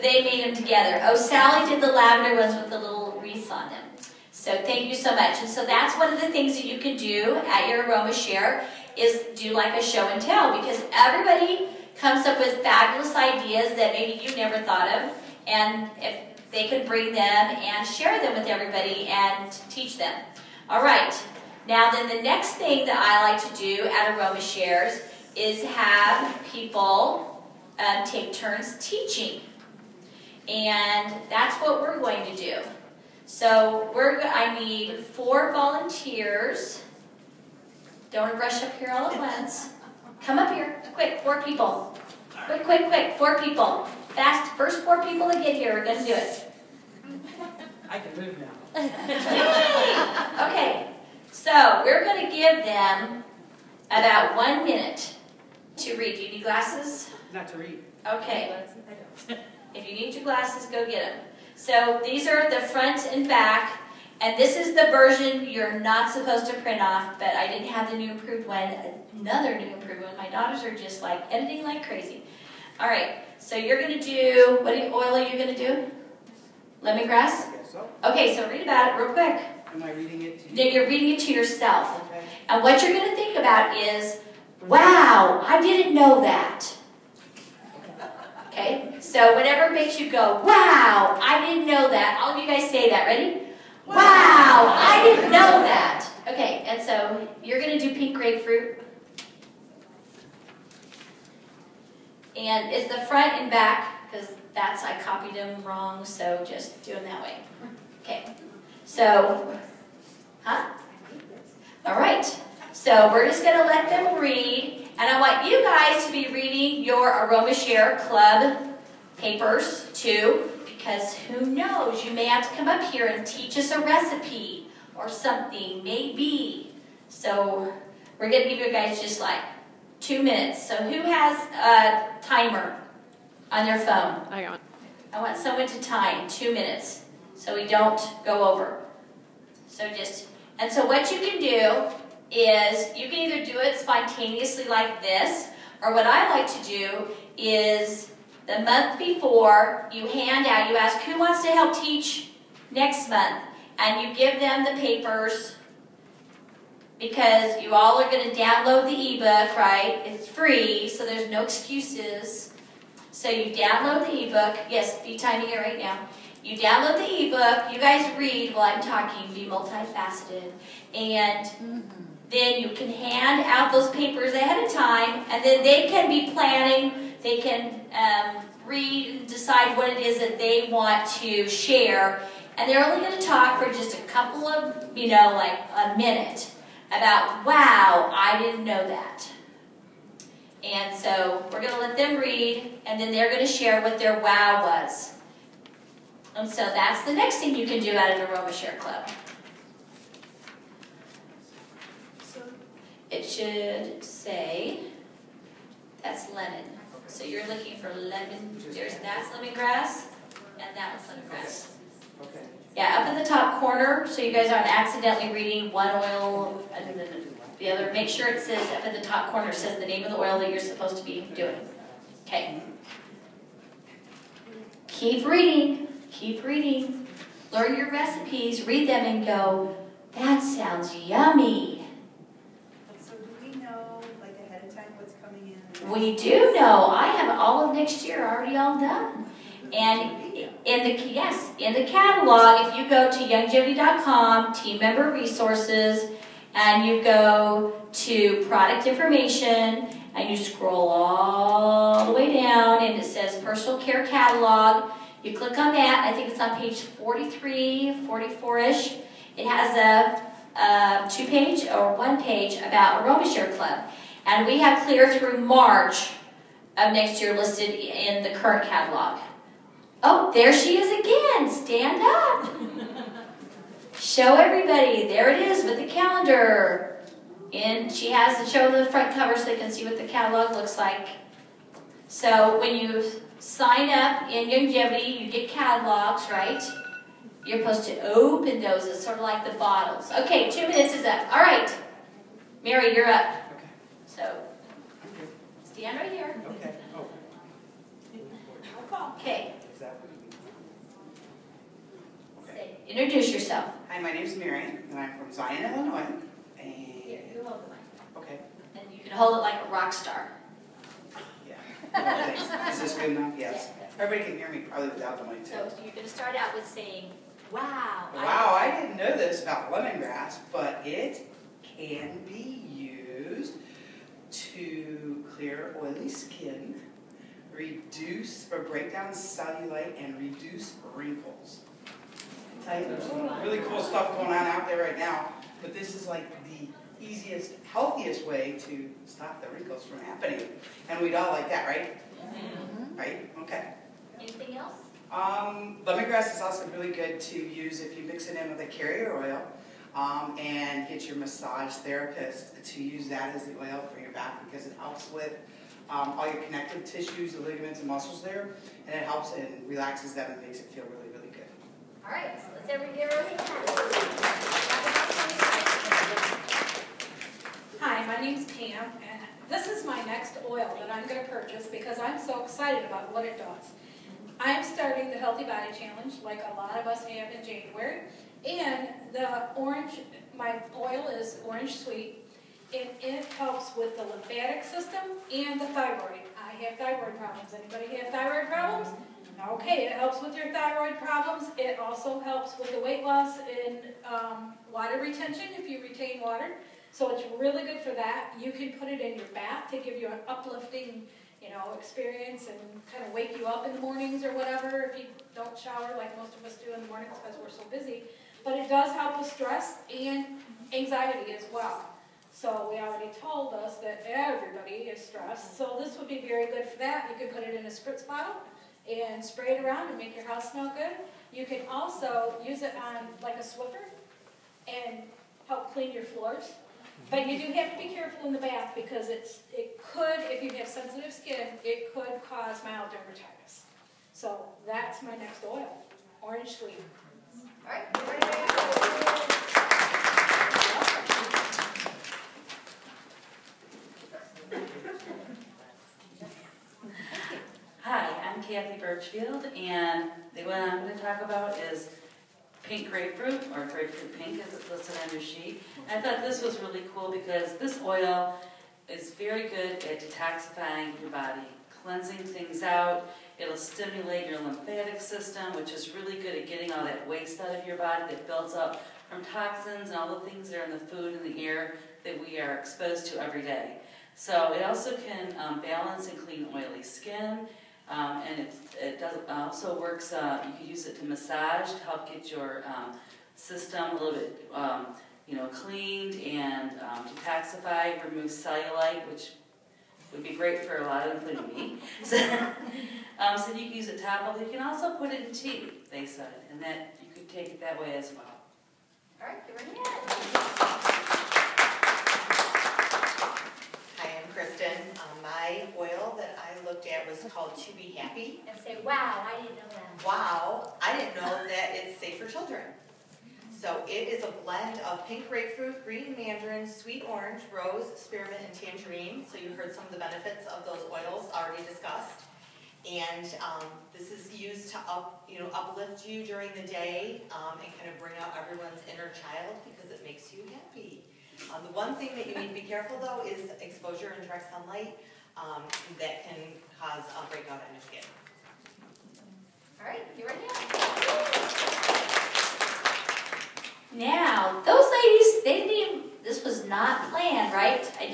they made them together. Oh, Sally did the lavender ones with the little wreaths on them. So thank you so much. And so that's one of the things that you can do at your Aroma Share is do like a show and tell, because everybody comes up with fabulous ideas that maybe you never thought of, and if they could bring them and share them with everybody and teach them. All right. Now then the next thing that I like to do at Aroma Shares is have people take turns teaching. And that's what we're going to do. So I need 4 volunteers. Don't rush up here all at once. Come up here, quick, 4 people. Quick, quick, quick, 4 people. Fast, first 4 people that get here are going to do it. I can move now. Yay! Okay, so we're going to give them about 1 minute to read. Do you need glasses? Not to read. Okay. If you need your glasses, go get them. So these are the front and back, and this is the version you're not supposed to print off, but I didn't have the new improved one, another new improved one. My daughters are just like editing like crazy. All right, so you're going to do, what oil are you going to do? Lemongrass? I guess so. Okay, so read about it real quick. Am I reading it to you? Then you're reading it to yourself. Okay. And what you're going to think about is, wow, I didn't know that. Okay, so whatever makes you go, wow, I didn't know that. All of you guys say that. Ready? Wow, I didn't know that. Okay, and so you're going to do pink grapefruit. And it's the front and back, because I copied them wrong, so just do them that way. Okay, so, all right, so we're just going to let them read. And I want you guys to be reading your Aroma Share Club papers too, because who knows, you may have to come up here and teach us a recipe or something, maybe. So we're going to give you guys just like 2 minutes. So who has a timer on their phone? I got one. I want someone to time 2 minutes so we don't go over. So so what you can do is you can either do it spontaneously like this, or what I like to do is the month before you hand out, you ask who wants to help teach next month, and you give them the papers because you all are going to download the ebook, right? It's free, so there's no excuses. So you download the ebook. Yes, be timing it right now. You download the ebook. You guys read while I'm talking. Be multifaceted. And then you can hand out those papers ahead of time, and then they can be planning. They can read and decide what it is that they want to share. And they're only going to talk for just a couple of, like a minute about, wow, I didn't know that. And so we're going to let them read, and then they're going to share what their wow was. And so that's the next thing you can do at an Aroma Share Club. It should say, that's lemon. So you're looking for lemon, that's lemongrass. and that was lemongrass. Okay. Yeah, up in the top corner, so you guys aren't accidentally reading one oil and then the other. Make sure it says up in the top corner, it says the name of the oil that you're supposed to be doing. Okay. Keep reading. Keep reading. Learn your recipes, read them, and go, that sounds yummy. So do we know, like ahead of time, what's coming in? We do know. I have all of next year already all done. And in the catalog, if you go to youngevity.com, team member resources, and you go to product information, and you scroll all the way down, and it says personal care catalog. You click on that. I think it's on page 43, 44-ish. It has a 2-page or 1-page about Aroma Share Club. And we have clear through March of next year listed in the current catalog. Oh, there she is again. Stand up. Show everybody. There it is with the calendar. And she has to show the front cover so they can see what the catalog looks like. So when you sign up in Youngevity, you get catalogs, right? You're supposed to open those. It's sort of like the bottles. Okay, 2 minutes is up. All right. Mary, you're up. Okay. So stand right here. Okay. Okay. Exactly. Say, introduce yourself. Hi, my name is Mary, and I'm from Zion, Illinois. And Here, you hold the mic. okay. And you can hold it like a rock star. Yeah. No, thanks. Is this good enough? Yes. Everybody can hear me probably without the mic too. So you're going to start out with saying, wow. Wow, I didn't know this about lemongrass, but it can be used to clear oily skin, reduce or break down cellulite, and reduce wrinkles. I tell you, there's some really cool stuff going on out there right now, but this is like the easiest, healthiest way to stop the wrinkles from happening. And we'd all like that, right? Mm-hmm. Right? Okay. Anything else? Lemongrass is also really good to use if you mix it in with a carrier oil and get your massage therapist to use that as the oil for your back because it helps with all your connective tissues, the ligaments and muscles there, and it helps and relaxes them and makes it feel really, really good. All right, so let's everybody give her a hand. Hi, my name's Pam, and this is my next oil that I'm going to purchase because I'm so excited about what it does. I'm starting the Healthy Body Challenge like a lot of us have in January, and my oil is orange sweet, and it helps with the lymphatic system and the thyroid. I have thyroid problems. Anybody have thyroid problems? Okay, it helps with your thyroid problems. It also helps with the weight loss and water retention if you retain water. So it's really good for that. You can put it in your bath to give you an uplifting, experience and kind of wake you up in the mornings or whatever if you don't shower like most of us do in the mornings because we're so busy. But it does help with stress and anxiety as well. So we already told us that everybody is stressed. So this would be very good for that. You can put it in a spritz bottle and spray it around and make your house smell good. You can also use it on like a Swiffer and help clean your floors. But you do have to be careful in the bath because it could, if you have sensitive skin, it could cause mild dermatitis. So that's my next oil, orange sweet. All right, Hi, I'm Kathy Birchfield, and the one I'm going to talk about is pink grapefruit, or grapefruit pink as it's listed on your sheet. I thought this was really cool because this oil is very good at detoxifying your body, cleansing things out. It'll stimulate your lymphatic system, which is really good at getting all that waste out of your body that builds up from toxins and all the things that are in the food and the air that we are exposed to every day. So it also can balance and clean oily skin. And it also works, you can use it to massage to help get your system a little bit, cleaned and detoxify, remove cellulite, which would be great for a lot of them, including me. So you can use it topical. You can also put it in tea, they said, and that you could take it that way as well. All right, give her a hand. Hi, I'm Kristen. My my oil that I looked at was called To Be Happy. And say, wow, I didn't know that. Wow, I didn't know that it's safe for children. So it is a blend of pink grapefruit, green mandarin, sweet orange, rose, spearmint, and tangerine. So you heard some of the benefits of those oils already discussed. And this is used to uplift you during the day and kind of bring out everyone's inner child because it makes you happy. The one thing that you need to be careful though is exposure in direct sunlight that can cause a breakout on your skin. All right, you ready now? Those ladies, they didn't even, this was not planned, right? And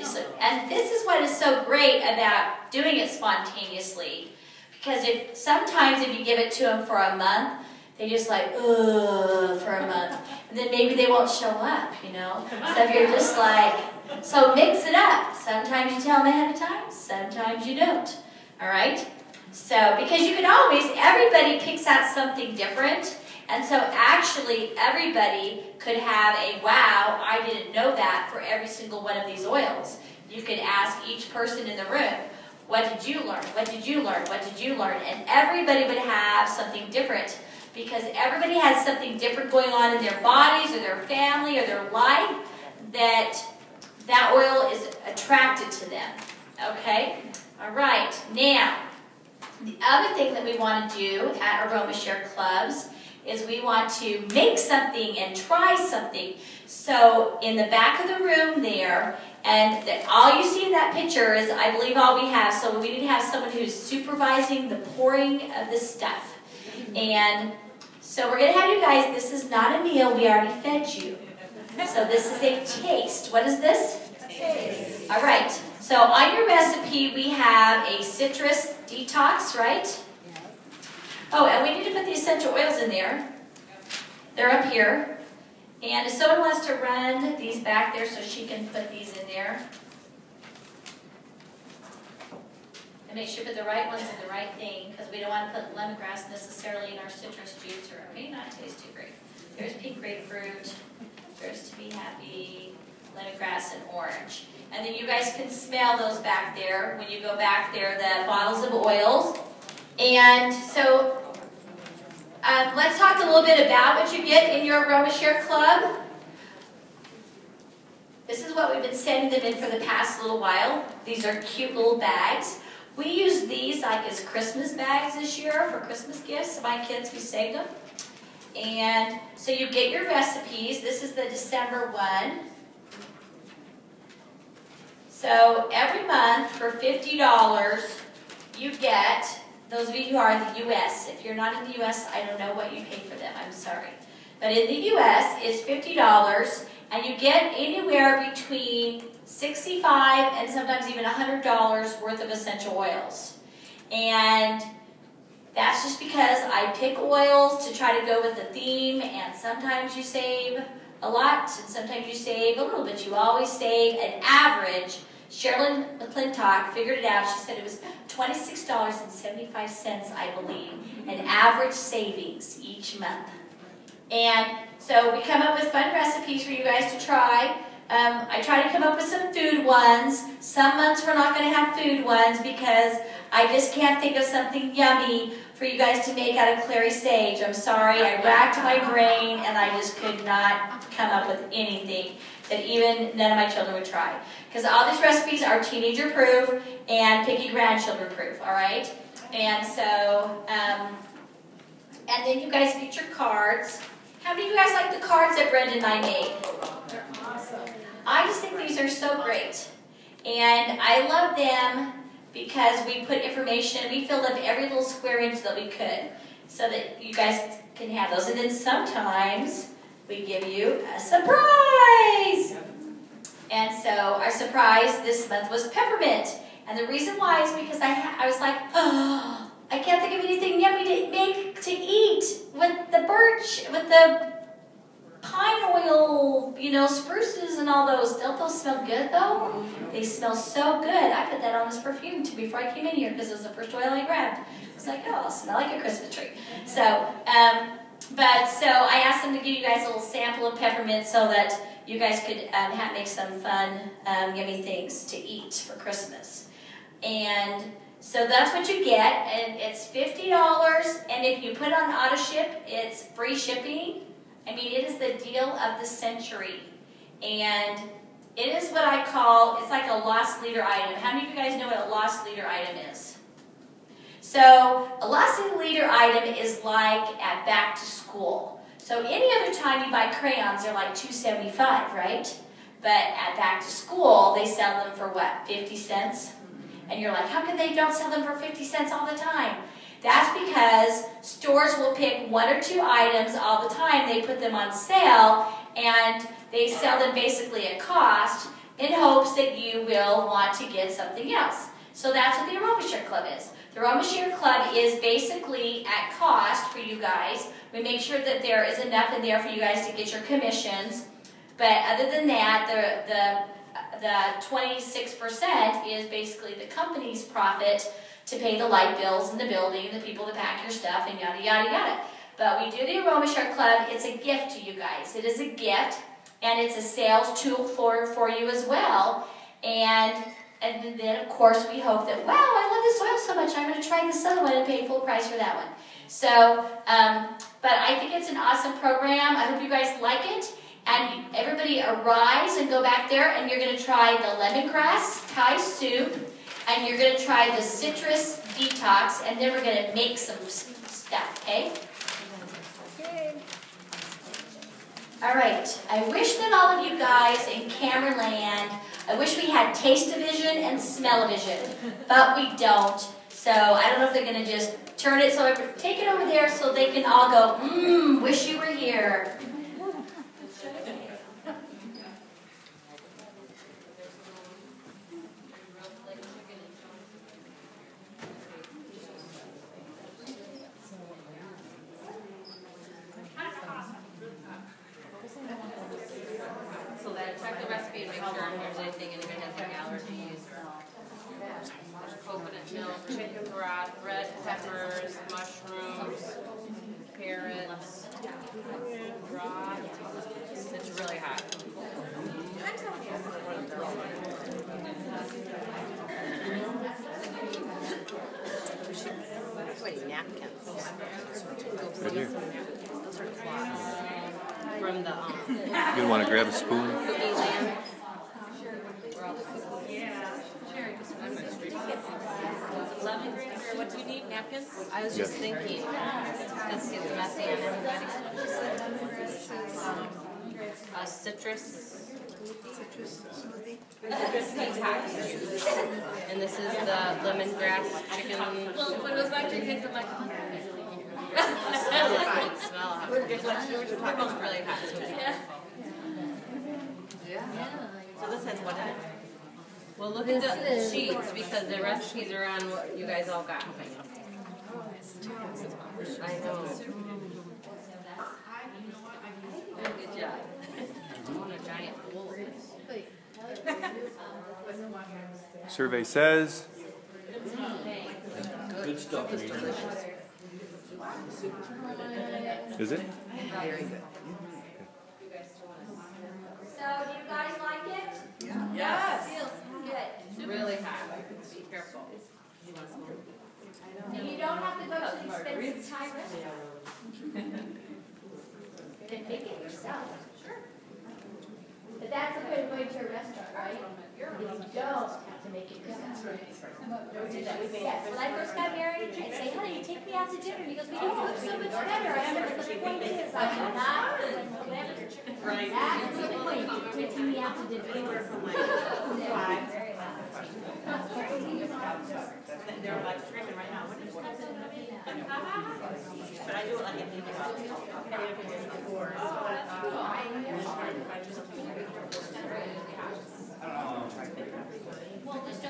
this is what is so great about doing it spontaneously. Because sometimes if you give it to them for a month, they just like, ugh, for a month. And then maybe they won't show up, you know? So if you're just like, so mix it up. Sometimes you tell them ahead of time, sometimes you don't. All right? So, because you can always, everybody picks out something different. And so actually everybody could have a, wow, I didn't know that for every single one of these oils. You could ask each person in the room, what did you learn? What did you learn? What did you learn? And everybody would have something different because everybody has something different going on in their bodies or their family or their life that oil is attracted to them. Okay? All right. Now, the other thing that we want to do at Aroma Share Clubs is we want to make something and try something. So in the back of the room there, and all you see in that picture is, I believe, all we have. So we need to have someone who's supervising the pouring of this stuff. And so we're going to have you guys, this is not a meal, we already fed you. So this is a taste. What is this? A taste. All right. So on your recipe, we have a citrus detox, right? Oh, and we need to put the essential oils in there. They're up here. And if someone wants to run these back there so she can put these in there. And make sure you put the right ones in the right thing because we don't want to put lemongrass necessarily in our citrus juice or it may not taste too great. There's pink grapefruit. There's To Be Happy, lemongrass, and orange. And then you guys can smell those back there when you go back there, the bottles of oils. And so let's talk a little bit about what you get in your Aroma Share Club. This is what we've been sending them in for the past little while. These are cute little bags. We use these like as Christmas bags this year for Christmas gifts. My kids, we saved them. And so you get your recipes. This is the December one. So every month for $50, you get, those of you who are in the U.S., if you're not in the U.S., I don't know what you pay for them, I'm sorry. But in the U.S., it's $50, and you get anywhere between $65 and sometimes even $100 worth of essential oils. And that's just because I pick oils to try to go with the theme, and sometimes you save a lot, and sometimes you save a little bit. You always save an average. Sherilyn McClintock figured it out. She said it was $26.75, I believe, an average savings each month. And so we come up with fun recipes for you guys to try. I try to come up with some food ones. Some months we're not going to have food ones because I just can't think of something yummy for you guys to make out of clary sage. I'm sorry, I racked my brain and I just could not come up with anything that even none of my children would try. Because all these recipes are teenager proof and picky grandchildren proof, all right? And so, and then you guys get your cards. How many of you guys like the cards that Brenda and I made? They're awesome. I just think these are so great. And I love them because we put information, we filled up every little square inch that we could so that you guys can have those. And then sometimes we give you a surprise. And so our surprise this month was peppermint. And the reason why is because I was like, oh, I can't think of anything yummy to make to eat with the birch, with the pine oil, you know, spruces and all those. Don't those smell good though? They smell so good. I put that on as perfume too before I came in here because it was the first oil I grabbed. I was like, oh, I'll smell like a Christmas tree. So, so I asked them to give you guys a little sample of peppermint so that you guys could make some fun, yummy things to eat for Christmas. And so that's what you get, and it's $50, and if you put on auto ship, it's free shipping. I mean, it is the deal of the century. And it is what I call, it's like a lost leader item. How many of you guys know what a lost leader item is? So a lost leader item is like at back to school. So any other time you buy crayons, they're like $2.75, right? But at back to school, they sell them for what, 50 cents? And you're like, how come they don't sell them for 50 cents all the time? That's because stores will pick 1 or 2 items all the time. They put them on sale, and they sell them basically at cost in hopes that you will want to get something else. So that's what the Aroma Share Club is. The Aroma Share Club is basically at cost for you guys. We make sure that there is enough in there for you guys to get your commissions. But other than that, the 26% is basically the company's profit to pay the light bills and the building and the people that pack your stuff and yada, yada, yada. But we do the Aroma Share Club. It's a gift to you guys. It is a gift, and it's a sales tool for you as well. And then, of course, we hope that, wow, I love this oil so much, I'm going to try this other one and pay full price for that one. So, but I think it's an awesome program. I hope you guys like it. And everybody arise and go back there, and you're going to try the lemongrass Thai soup, and you're going to try the citrus detox, and then we're going to make some stuff, okay? All right. I wish that all of you guys in Cameraland, I wish we had taste-o-vision and smell-o-vision, but we don't. So I don't know if they're going to just turn it, so take it over there so they can all go, wish you were here. Check the recipe and make sure if there's anything in it that has like allergies. Coconut milk, chicken broth, red peppers, mushrooms, carrots, broth. It's really hot. Wait, napkins. Right here. Those are cloths. From the You don't want to grab a spoon? What do you need? Napkins? I was just thinking. This gets messy on everybody. Citrus smoothie. And this is the lemongrass chicken. Well, when it was back to take the mic. Smell hot. We're both really hot. Yeah. So this has what in it? Well, look at the sheets because the recipes are on what you guys all got. I know. Good job. I want a giant bowl. Survey says. Good stuff, Rachel. Is it? Very good. So, do you guys like it? Yeah. Yes. Good. Really hot. Be careful. And you don't have to go to the expensive Thai restaurant. You can make it yourself. Sure. But that's the point of going to a restaurant, right? You don't have to make it yourself. Yes, when I first got married, I'd say, honey, take me out to dinner. He goes, we don't cook so much better. I said, but the point is, I'm not, right. That's the point, taking me out to dinner. They're like screaming right now. But I do it like in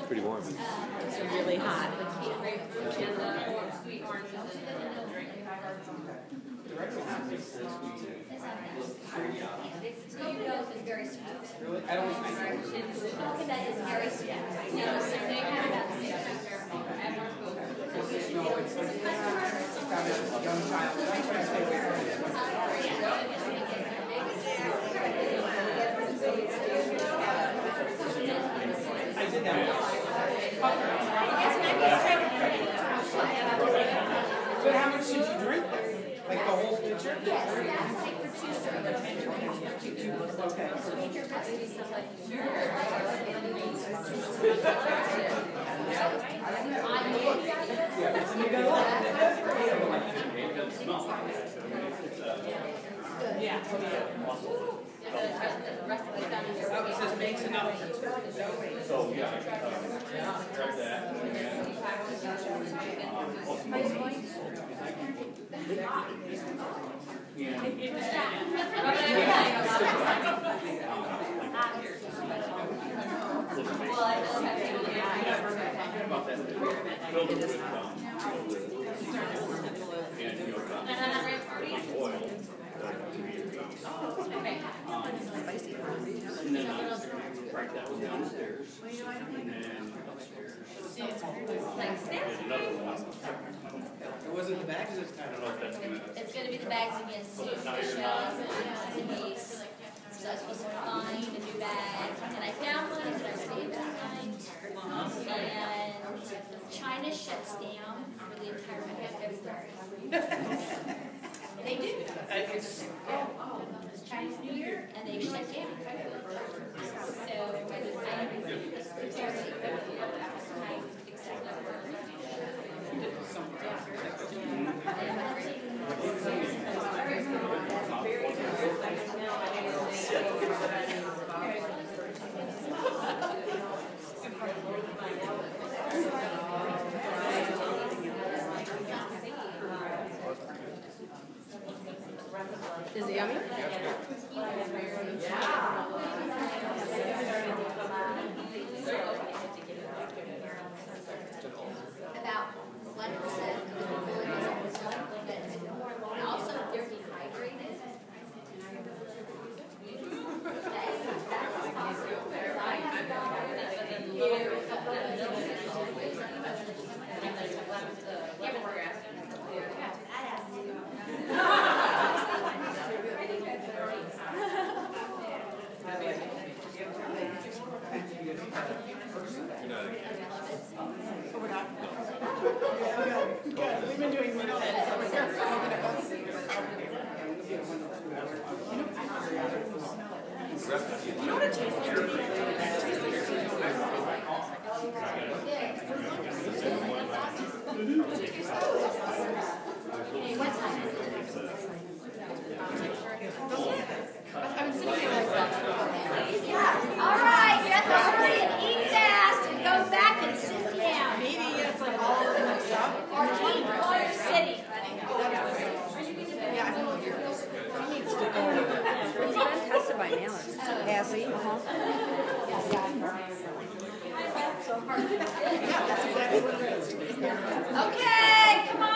Pretty warm. It's really hot. Sweet oranges in the drink. Coconut is very sweet. Coconut is very sweet. But how much did you drink? Like the whole pitcher? Yes, that's like for two. Okay. Yeah. Oh, it says makes enough for two. So, yeah, grab that. Right, that was downstairs. And then upstairs. There's another one. It wasn't the bags this time. I don't know if that's gonna. It's gonna be the bags again, soup, shells, and Denise. So I was supposed to find a new bag, and I found one that I saved that night. And China shuts down for the entire month of February. They do. It's Chinese New Year, and they shut down. Is it yummy? About 1% of the people in this episode, and also they're dehydrated. We've been doing You know what it tastes like to me? It tastes I've been sitting here like that. All right, you have to hurry and eat fast and go back and sit down. Maybe it's like all of the stuff. Or eat while you're sitting. Yeah, I know you're. It's been tested by mail. Has he? Yeah, that's exactly what it is. Okay, come on.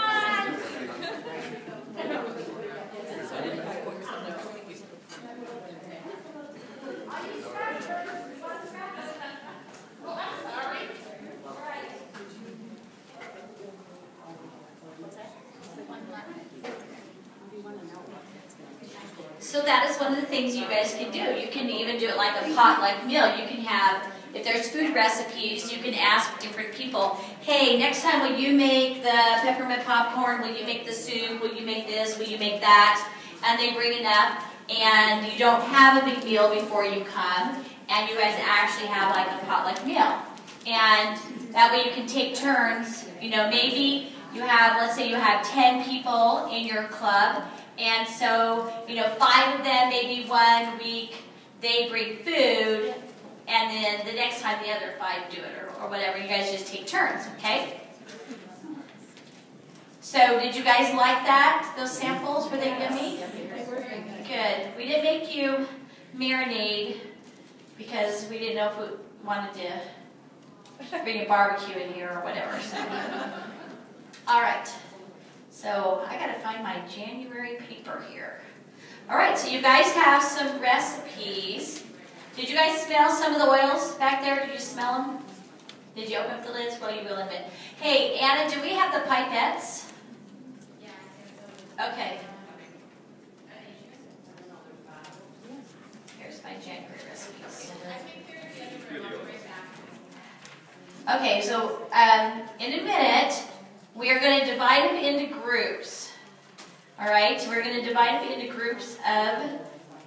So that is one of the things you guys can do. You can even do it like a potluck meal. You can have, if there's food recipes, you can ask different people, hey, next time will you make the peppermint popcorn? Will you make the soup? Will you make this? Will you make that? And they bring it up, and you don't have a big meal before you come, and you guys actually have like a potluck meal. And that way you can take turns. You know, maybe you have, let's say you have 10 people in your club, and so, you know, 5 of them, maybe 1 week, they bring food, and then the next time the other 5 do it, or whatever. You guys just take turns, okay? So, did you guys like that? Those samples, were they yummy? Good. We didn't make you marinade because we didn't know if we wanted to bring a barbecue in here or whatever. So. All right. So I gotta find my January paper here. All right, so you guys have some recipes. Did you guys smell some of the oils back there? Did you smell them? Did you open up the lids? Well, you will in a minute. Hey, Anna, do we have the pipettes? Okay. Here's my January recipes. Okay, so in a minute, we are going to divide them into groups. All right, we're going to divide them into groups of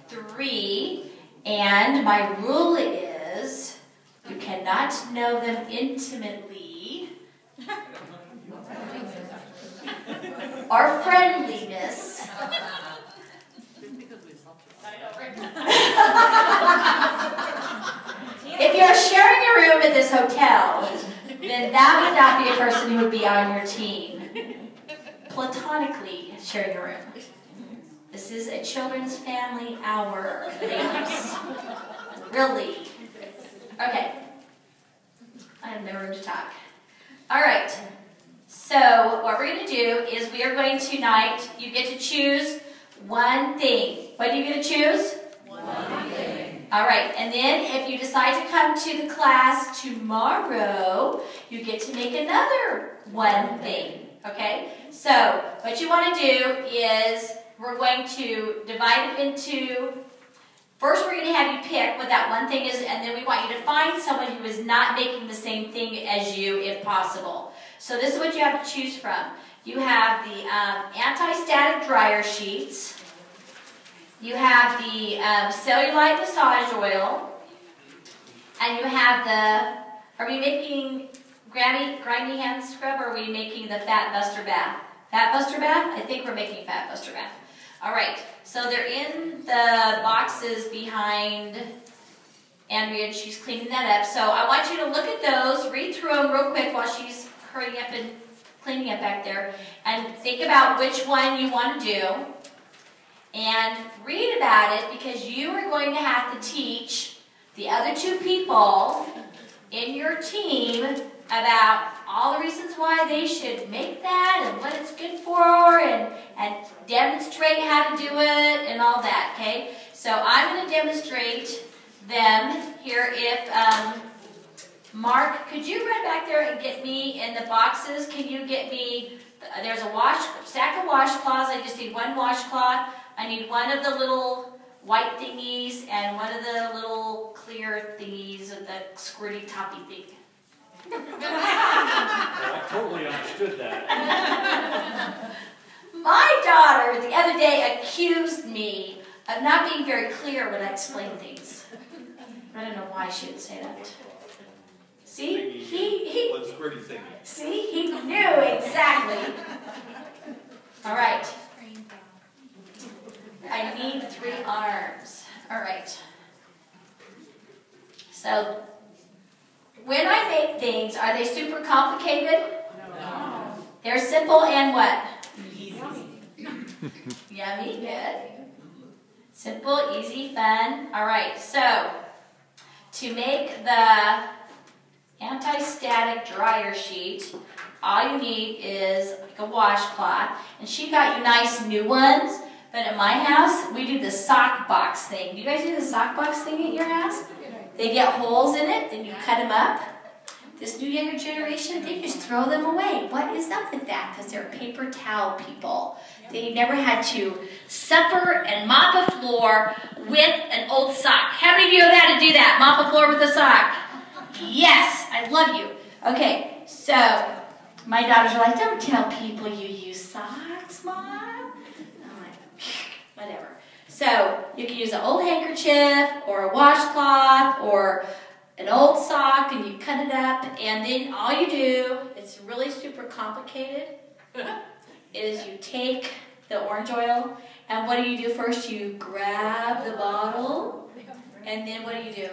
3. And my rule is you cannot know them intimately or friendliness. If you're sharing a room at this hotel, then that would not be a person who would be on your team. Platonically sharing a room. This is a children's family hour, ladies. Really. Okay. I have no room to talk. All right. So what we're going to do is we are going tonight, you get to choose one thing. What do you get to choose? One thing. All right. And then if you decide to come to the class tomorrow, you get to make another one thing. Okay? So what you want to do is we're going to divide it into, first we're going to have you pick what that one thing is, and then we want you to find someone who is not making the same thing as you if possible. So this is what you have to choose from. You have the anti-static dryer sheets. You have the cellulite massage oil. And you have the, are we making grimy hand scrub, or are we making the Fat Buster Bath? Fat Buster Bath? I think we're making Fat Buster Bath. All right, so they're in the boxes behind Andrea, and she's cleaning that up. So I want you to look at those, read through them real quick while she's hurrying up and cleaning up back there, and think about which one you want to do, and read about it, because you are going to have to teach the other 2 people in your team about all the reasons why they should make that and what it's good for, and demonstrate how to do it and all that, okay? So I'm going to demonstrate them here. If, Mark, could you run back there and get me in the boxes? Can you get me, there's a stack of washcloths. I just need 1 washcloth. I need 1 of the little white thingies and 1 of the little clear thingies of the squirty toppy thing. Well, I totally understood that. My daughter the other day accused me of not being very clear when I explain things. I don't know why she would say that. See? He see? He knew exactly. All right. I need 3 arms. All right. So, when I make things, are they super complicated? No. They're simple and what? Easy. Yummy, good. Simple, easy, fun. All right, so to make the anti-static dryer sheet, all you need is like a washcloth. And she got you nice new ones, but at my house, we do the sock box thing. Do you guys do the sock box thing at your house? They get holes in it, then you cut them up. This new younger generation, they just throw them away. What is up with that? Because they're paper towel people. They never had to suffer and mop a floor with an old sock. How many of you have had to do that? Mop a floor with a sock? Yes, I love you. Okay, so my daughters are like, don't tell people you use socks, Mom. I'm like, whatever. So you can use an old handkerchief or a washcloth or an old sock, and you cut it up, and then all you do, it's really super complicated, is you take the orange oil, and what do? First you grab the bottle, and then what do?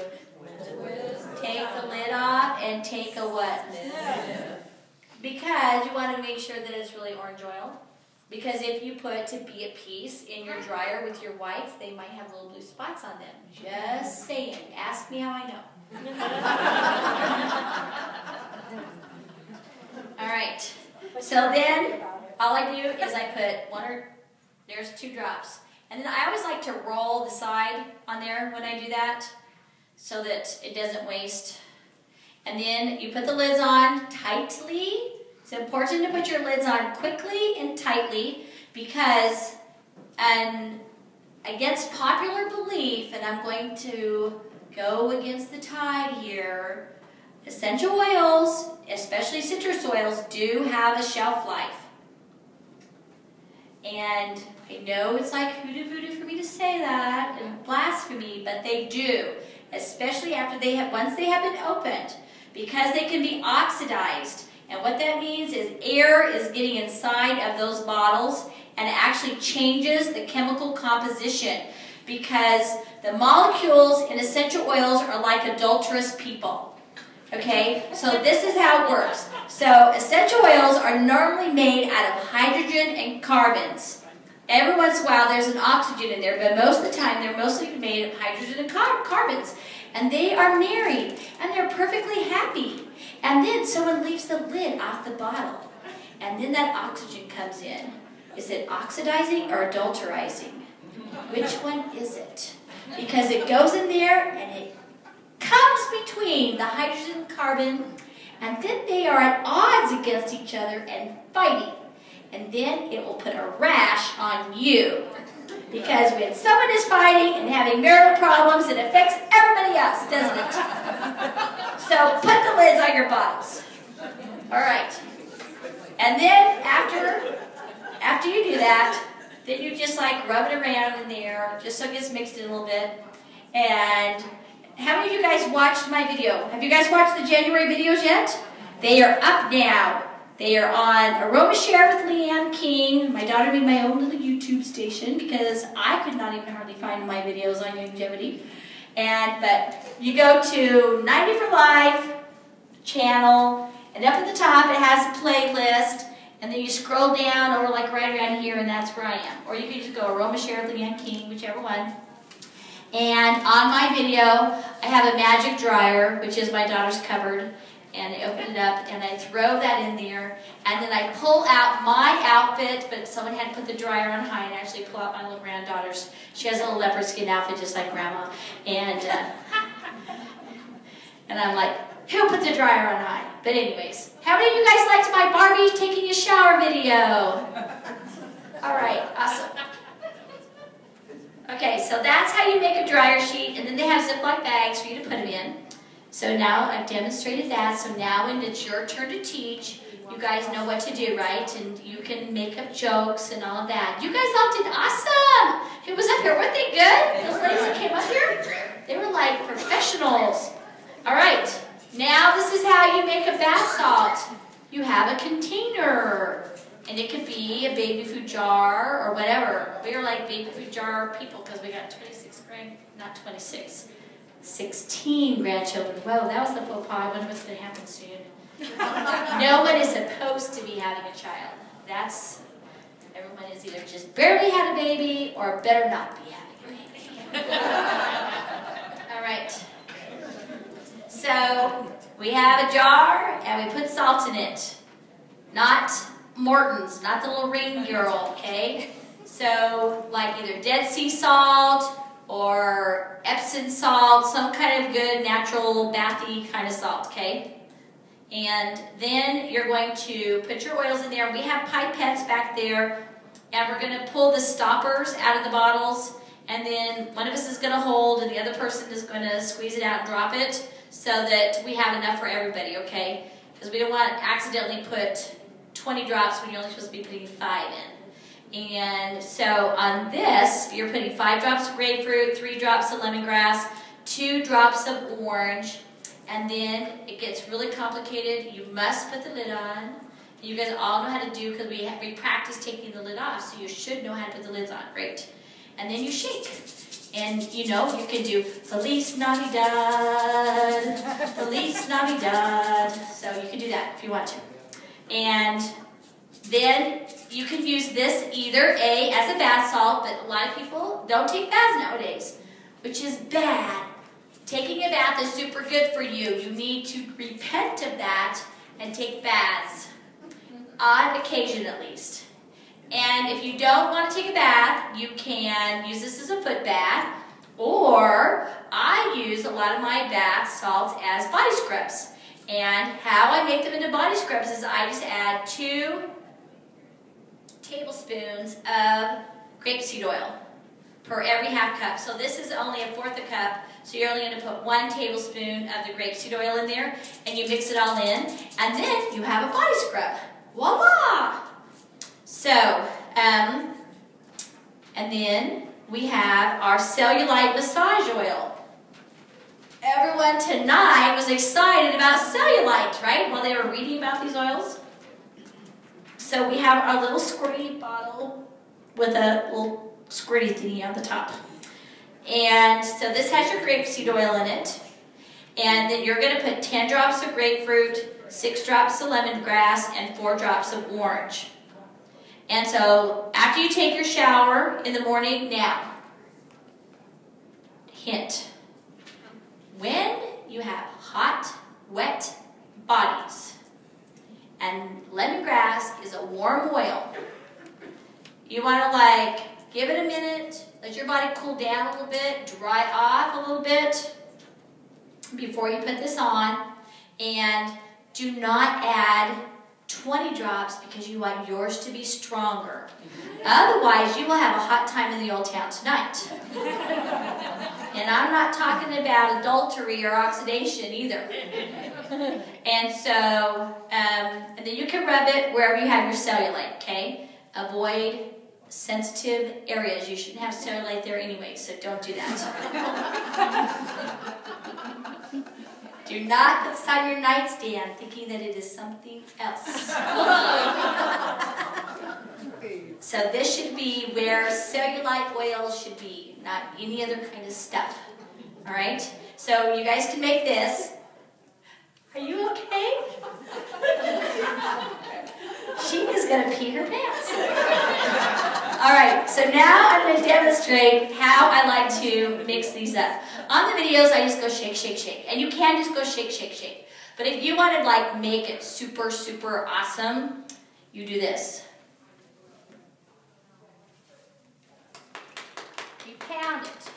Take the lid off and take a what? Because you want to make sure that it's really orange oil. Because if you put to be at peace in your dryer with your whites, they might have little blue spots on them. Just saying. Ask me how I know. All right. So then, all I do is I put there's 2 drops. And then I always like to roll the side on there when I do that, so that it doesn't waste. And then you put the lids on tightly. It's important to put your lids on quickly and tightly, because against popular belief, and I'm going to go against the tide here, essential oils, especially citrus oils, do have a shelf life. And I know it's like hoodoo voodoo for me to say that and blasphemy, but they do, especially after once they have been opened, because they can be oxidized. And what that means is air is getting inside of those bottles and it actually changes the chemical composition, because the molecules in essential oils are like adulterous people. Okay, so this is how it works. So essential oils are normally made out of hydrogen and carbons. Every once in a while there's an oxygen in there, but most of the time they're mostly made of hydrogen and carbons. And they are married, and they're perfectly happy. And then someone leaves the lid off the bottle, and then that oxygen comes in. Is it oxidizing or adulterizing? Which one is it? Because it goes in there, and it comes between the hydrogen and carbon, and then they are at odds against each other and fighting. And then it will put a rash on you. Because when someone is fighting and having marital problems, it affects everybody else, doesn't it? So put the lids on your bottles. All right. And then after you do that, then you just like rub it around in there, just so it gets mixed in a little bit. And how many of you guys watched my video? Have you guys watched the January videos yet? They are up now. They are on Aroma Share with Leiann King. My daughter made my own little YouTube station because I could not even hardly find my videos on longevity. But you go to 90 for Life channel, and up at the top it has a playlist, and then you scroll down over like right around here, and that's where I am. Or you can just go Aroma Share with Leiann King, whichever one. And on my video, I have a magic dryer, which is my daughter's cupboard. And I open it up, and I throw that in there, and then I pull out my outfit, but someone had to put the dryer on high, and actually pull out my little granddaughter's. She has a little leopard skin outfit just like Grandma. And I'm like, who put the dryer on high? But anyways, how many of you guys liked my Barbie taking a shower video? All right, awesome. Okay, so that's how you make a dryer sheet, and then they have Ziploc bags for you to put them in. So now I've demonstrated that, so now when it's your turn to teach, you guys know what to do, right? And you can make up jokes and all of that. You guys all did awesome! Who was up here? Weren't they good? Those ladies that came up here? They were like professionals. All right, now this is how you make a bath salt. You have a container, and it could be a baby food jar or whatever. We are like baby food jar people because we got 16 grandchildren. Whoa, that was the faux pas. I wonder what's going to happen soon. No one is supposed to be having a child. Everyone is either just barely had a baby or better not be having a baby. All right. So we have a jar and we put salt in it. Not Morton's, not the little ring girl, okay? So like either Dead Sea salt or Epsom salt, some kind of good natural bathy kind of salt, okay? And then you're going to put your oils in there. We have pipettes back there, and we're going to pull the stoppers out of the bottles, and then one of us is going to hold and the other person is going to squeeze it out and drop it so that we have enough for everybody, okay? Because we don't want to accidentally put 20 drops when you're only supposed to be putting 5 in. And so on this, you're putting 5 drops of grapefruit, 3 drops of lemongrass, 2 drops of orange, and then it gets really complicated. You must put the lid on. You guys all know how to do because we practice taking the lid off, so you should know how to put the lids on. Great. And then you shake. And you know, you can do Feliz Navidad, Feliz Navidad. So you can do that if you want to. And then you can use this either as a bath salt, but a lot of people don't take baths nowadays, which is bad. Taking a bath is super good for you. You need to repent of that and take baths, on occasion at least. And if you don't want to take a bath, you can use this as a foot bath, or I use a lot of my bath salts as body scrubs. And how I make them into body scrubs is I just add 2 tablespoons of grapeseed oil per every half cup. So this is only 1/4 cup, So you're only going to put 1 tablespoon of the grapeseed oil in there, and you mix it all in, and then you have a body scrub. Voila! So, and then we have our cellulite massage oil. Everyone tonight was excited about cellulite, right? While they were reading about these oils. So we have our little squirty bottle with a little squirty thingy on the top. And so this has your grapeseed oil in it. And then you're going to put 10 drops of grapefruit, 6 drops of lemongrass, and 4 drops of orange. And so after you take your shower in the morning, now, hint, when you have hot, wet bodies, and lemongrass is a warm oil, you want to like give it a minute, let your body cool down a little bit, dry off a little bit before you put this on, and do not add 20 drops because you want yours to be stronger. Otherwise, you will have a hot time in the old town tonight. And I'm not talking about adultery or oxidation either. And so, and then you can rub it wherever you have your cellulite, okay? Avoid sensitive areas. You shouldn't have cellulite there anyway, so don't do that. Do not put this on your nightstand thinking that it is something else. So this should be where cellulite oil should be, not any other kind of stuff. All right? So you guys can make this. Are you okay? She is going to pee her pants. All right, so now I'm going to demonstrate how I like to mix these up. On the videos, I just go shake, shake, shake. And you can just go shake, shake, shake. But if you want to like make it super, super awesome, you do this. You pound it.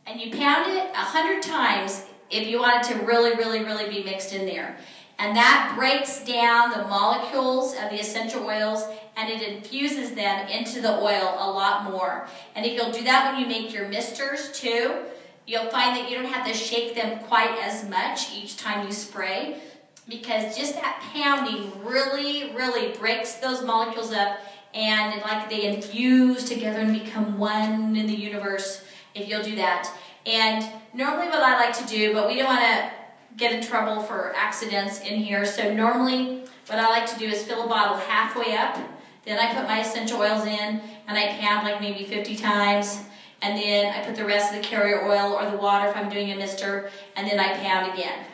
And you pound it 100 times if you want it to really, really, really be mixed in there. And that breaks down the molecules of the essential oils and it infuses them into the oil a lot more. And if you'll do that when you make your misters too, you'll find that you don't have to shake them quite as much each time you spray, because just that pounding really, really breaks those molecules up and like they infuse together and become one in the universe if you'll do that. And normally what I like to do, but we don't want to get in trouble for accidents in here, so normally what I like to do is fill a bottle halfway up, then I put my essential oils in and I pound like maybe 50 times, and then I put the rest of the carrier oil or the water if I'm doing a mister, and then I pound again,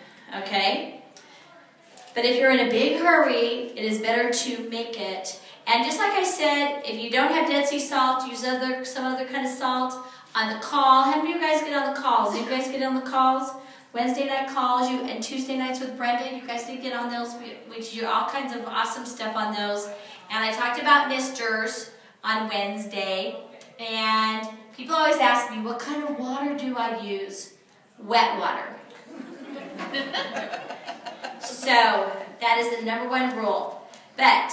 okay? But if you're in a big hurry, it is better to make it. And just like I said, if you don't have Dead Sea salt, use some other kind of salt. On the call, how many of you guys get on the calls? You guys get on the calls? Wednesday night calls, and Tuesday nights with Brenda, you guys did get on those. We do all kinds of awesome stuff on those. And I talked about misters on Wednesday. And people always ask me, what kind of water do I use? Wet water. So that is the #1 rule. But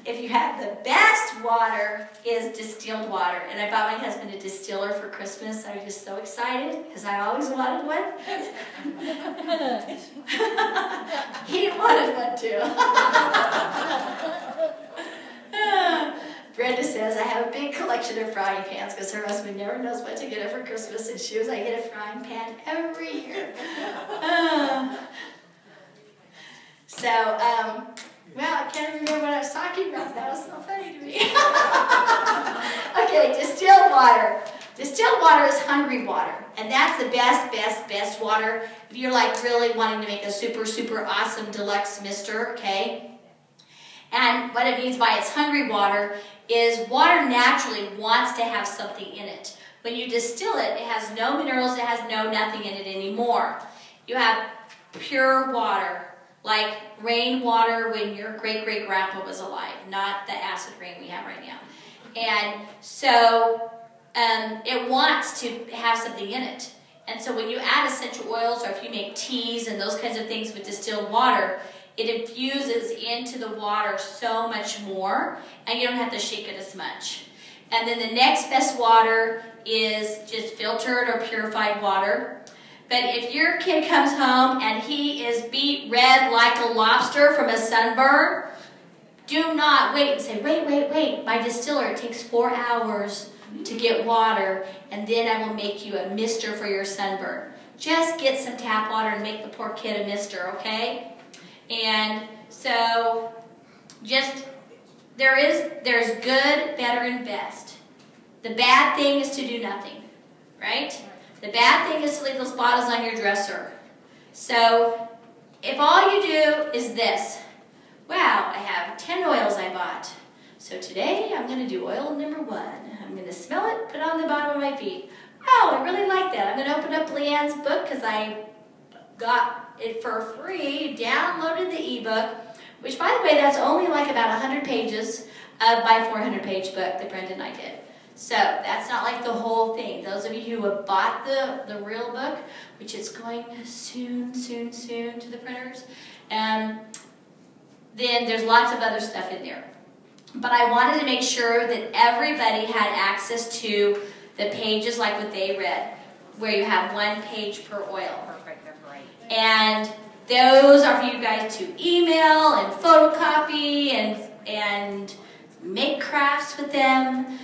if you have the best water is distilled water. And I bought my husband a distiller for Christmas. I was just so excited because I always wanted one. He wanted one too. Brenda says, I have a big collection of frying pans because her husband never knows what to get her for Christmas, and she was, I get a frying pan every year. Well, I can't remember what I was talking about. That was so funny to me. Okay, distilled water. Distilled water is hungry water, and that's the best water if you're like really wanting to make a super, super awesome deluxe mister, okay? And what it means by it's hungry water is water naturally wants to have something in it. When you distill it, it has no minerals, it has no nothing in it anymore. You have pure water, like rainwater when your great-great-grandpa was alive, not the acid rain we have right now. And so it wants to have something in it. And so when you add essential oils, or if you make teas and those kinds of things with distilled water, it infuses into the water so much more, and you don't have to shake it as much. And then the next best water is just filtered or purified water. But if your kid comes home and he is beet red like a lobster from a sunburn, do not wait and say, wait, my distiller, it takes 4 hours to get water, and then I will make you a mister for your sunburn. Just get some tap water and make the poor kid a mister, okay? And so, there's good, better, and best. The bad thing is to do nothing, right? The bad thing is to leave those bottles on your dresser. So, if all you do is this, wow, I have 10 oils I bought. So today, I'm going to do oil number 1. I'm going to smell it, put it on the bottom of my feet. Oh, I really like that. I'm going to open up Leiann's book because I got it for free, downloaded the ebook, which, by the way, that's only like about 100 pages of my 400-page book that Brenda and I did. So that's not like the whole thing. Those of you who have bought the real book, which is going soon to the printers, then there's lots of other stuff in there. But I wanted to make sure that everybody had access to the pages like what they read, where you have 1 page per oil. Perfect, that's right. And those are for you guys to email and photocopy and make crafts with them.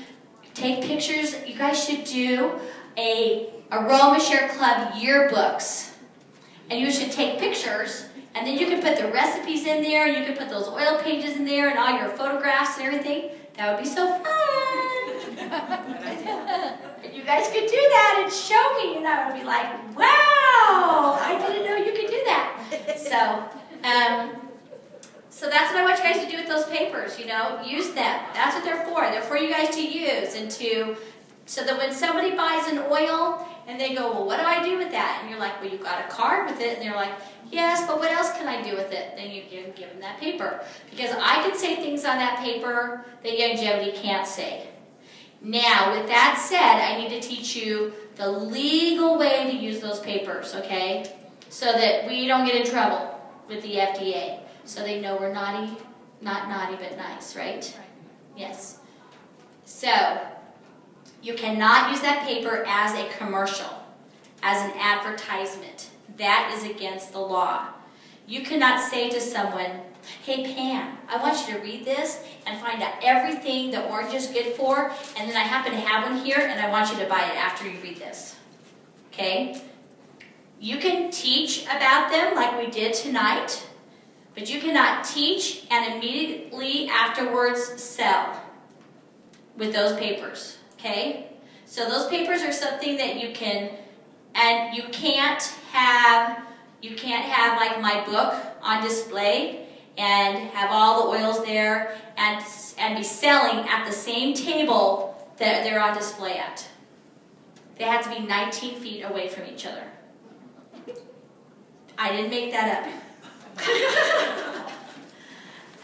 Take pictures. You guys should do a Aroma Share Club yearbooks. And you should take pictures, and then you can put the recipes in there, and you can put those oil pages in there, and all your photographs and everything. That would be so fun. And you guys could do that and show me, and I would be like, wow, I didn't know you could do that. So that's what I want you guys to do with those papers, you know, use them. That's what they're for. They're for you guys to use and so that when somebody buys an oil and they go, well, what do I do with that? And you're like, well, you got a card with it. And they're like, yes, but what else can I do with it? Then you can give them that paper. Because I can say things on that paper that Longevity can't say. Now, with that said, I need to teach you the legal way to use those papers, okay? So that we don't get in trouble with the FDA. So they know we're naughty, not naughty, but nice, right? Yes. So, you cannot use that paper as a commercial, as an advertisement. That is against the law. You cannot say to someone, hey Pam, I want you to read this and find out everything the orange is good for, and then I happen to have one here and I want you to buy it after you read this. Okay? You can teach about them like we did tonight, but you cannot teach and immediately afterwards sell with those papers, okay? So those papers are something that you can, and you can't have like my book on display and have all the oils there and be selling at the same table that they're on display at. They have to be 19 feet away from each other. I didn't make that up.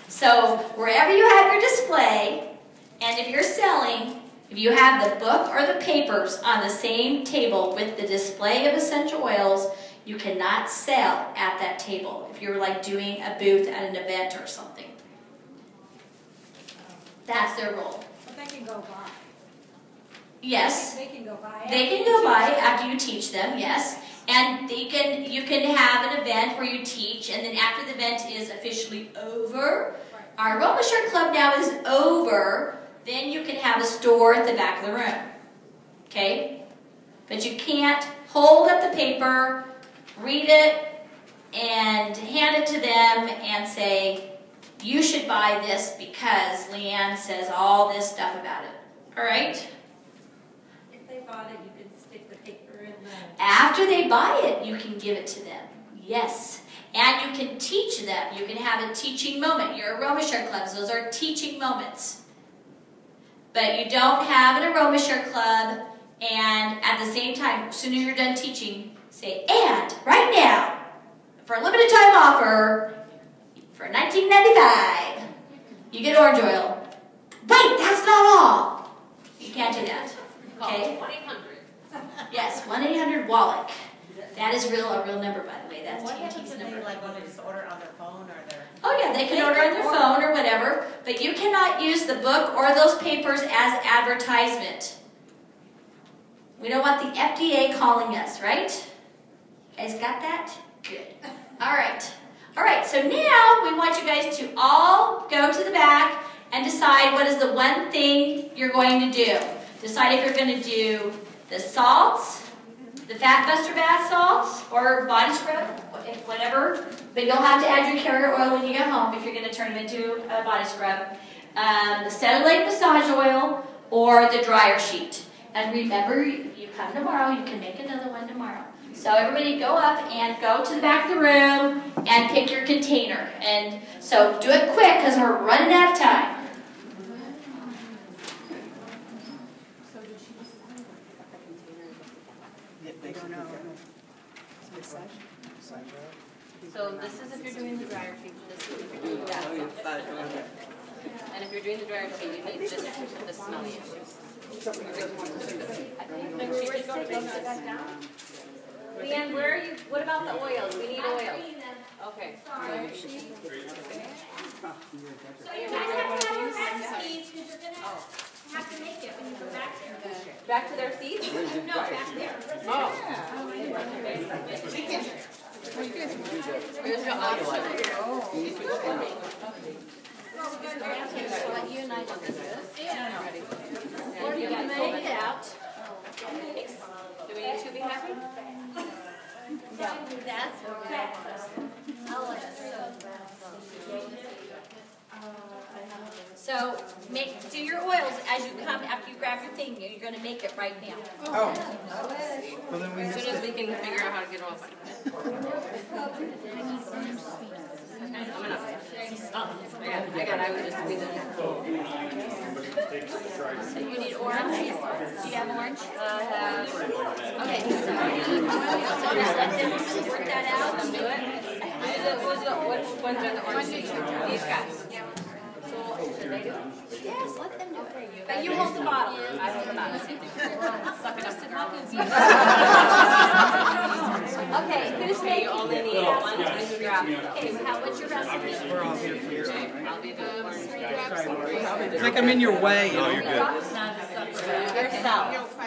So wherever you have your display, and if you're selling, if you have the book or the papers on the same table with the display of essential oils, you cannot sell at that table if you're like doing a booth at an event or something. That's their role. But they can go buy. Yes. They can go buy. They can go buy after you teach them, yes. And you can have an event where you teach, and then after the event is officially over, our Aroma Share Club now is over, then you can have a store at the back of the room. Okay? But you can't hold up the paper, read it, and hand it to them and say, you should buy this because Leiann says all this stuff about it. All right? If they bought it, you could stick the paper in the... After they buy it, you can give it to them. Yes. And you can teach them. You can have a teaching moment. Your Aroma Share Clubs, those are teaching moments. But you don't have an Aroma Share Club and at the same time, as soon as you're done teaching, say, and right now, for a limited time offer, for $19.95, you get orange oil. Wait, that's not all. You can't do that. Okay? 1-800. Yes, 1-800-WALLACK. That is a real number, by the way. That's What TNT's happens if number. they want to just order on their phone or their... Oh yeah, they can order on their phone or whatever, but you cannot use the book or those papers as advertisement. We don't want the FDA calling us, right? You guys got that? Good. All right. All right, so now we want you guys to all go to the back and decide what is the one thing you're going to do. Decide if you're going to do the salts, the Fat Buster bath salts, or body scrub, whatever. But you'll have to add your carrier oil when you get home if you're going to turn them into a body scrub. The cellulite massage oil, or the dryer sheet. And remember, you come tomorrow, you can make another one tomorrow. So everybody go up and go to the back of the room and pick your container. And so do it quick because we're running out of time. So this is if you're doing the dryer sheet, this is if you're doing the bath salts. And if you're doing the dryer sheet, you need this smelly issue. Leiann, where are you? What about the oils? We need oils. Okay. So you guys have to have your recipes because you're going to have to make it when you go back there. Back to their seats? No, back there. Oh. Here's your option. What you and I do this. Or you can make it out. Do we need to be happy? No, that's okay. So do your oils as you come after you grab your thing. You're going to make it right now. Oh. Well, then we As soon as we can figure out how to get them open. I got it. I would just squeeze it. So you need orange? Do you have orange? I have. Okay, so just let them work that out. Do it. Which ones are the orange? These guys. Should they do it? Yes, let them do it. But you hold the bottle. I hold the bottle. Suck it up. Okay, who's Okay, you only need one to drop. Okay, what's your recipe? We're all here for you. I'll be the orange. It's like I'm in your way. No, you're good. Yourself.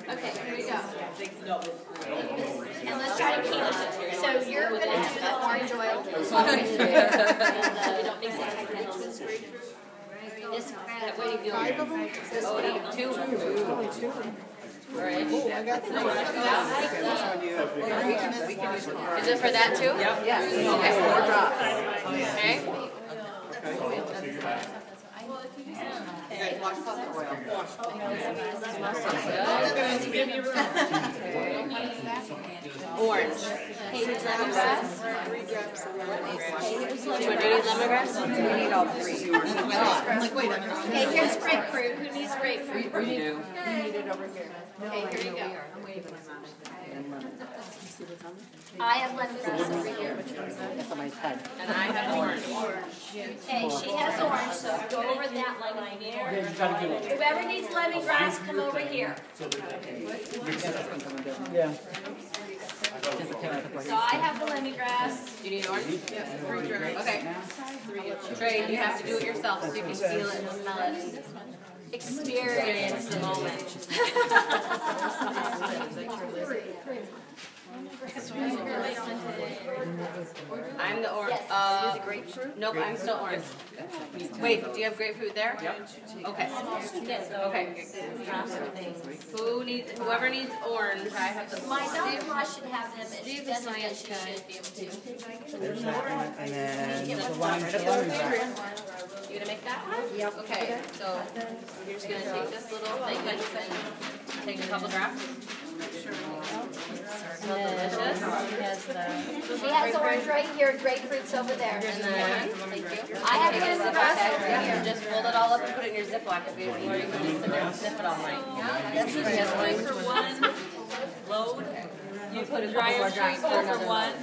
Okay, here we go. And let's try to keep it. So you're going to do the orange oil. This crap. What do you do? 5 of them? Oh, 2. Right. Oh, I got 3. Is it for that too? Yep. Yes. Okay. You guys wash up the oil. Orange. Hey, here's lemongrass. Do you need lemongrass? We need all 3. Okay, here's grapefruit. Who needs grapefruit? We do. We need it over here. Okay, here you go. I have lemongrass over here. And I have orange. Okay, she has orange, so go over that line there. Whoever needs lemongrass, come over here. Yeah. So I have the lemongrass. Do you need orange? Yes. Okay. Trey, you have to do it yourself so you can feel it and smell it. Experience. The moment. I'm the orange. Nope, I'm still orange. Wait, do you have grapefruit there? Yep. Okay. Okay. Whoever needs orange, I have the. My daughter-in-law should have them, and she doesn't, but she should be able to. There's that one, and then the lime for lemongrass. You gonna make that one? Yep. Okay, so you're just gonna take this little thing and take a couple drops. Smell delicious. She has orange right here, grapefruit's over there. And then, thank you. I have lemongrass over here. Just fold it all up and put it in your Ziploc if you, or you can just sit there and sniff it all night. That's what it is. For one load, you put a couple more drops for another one.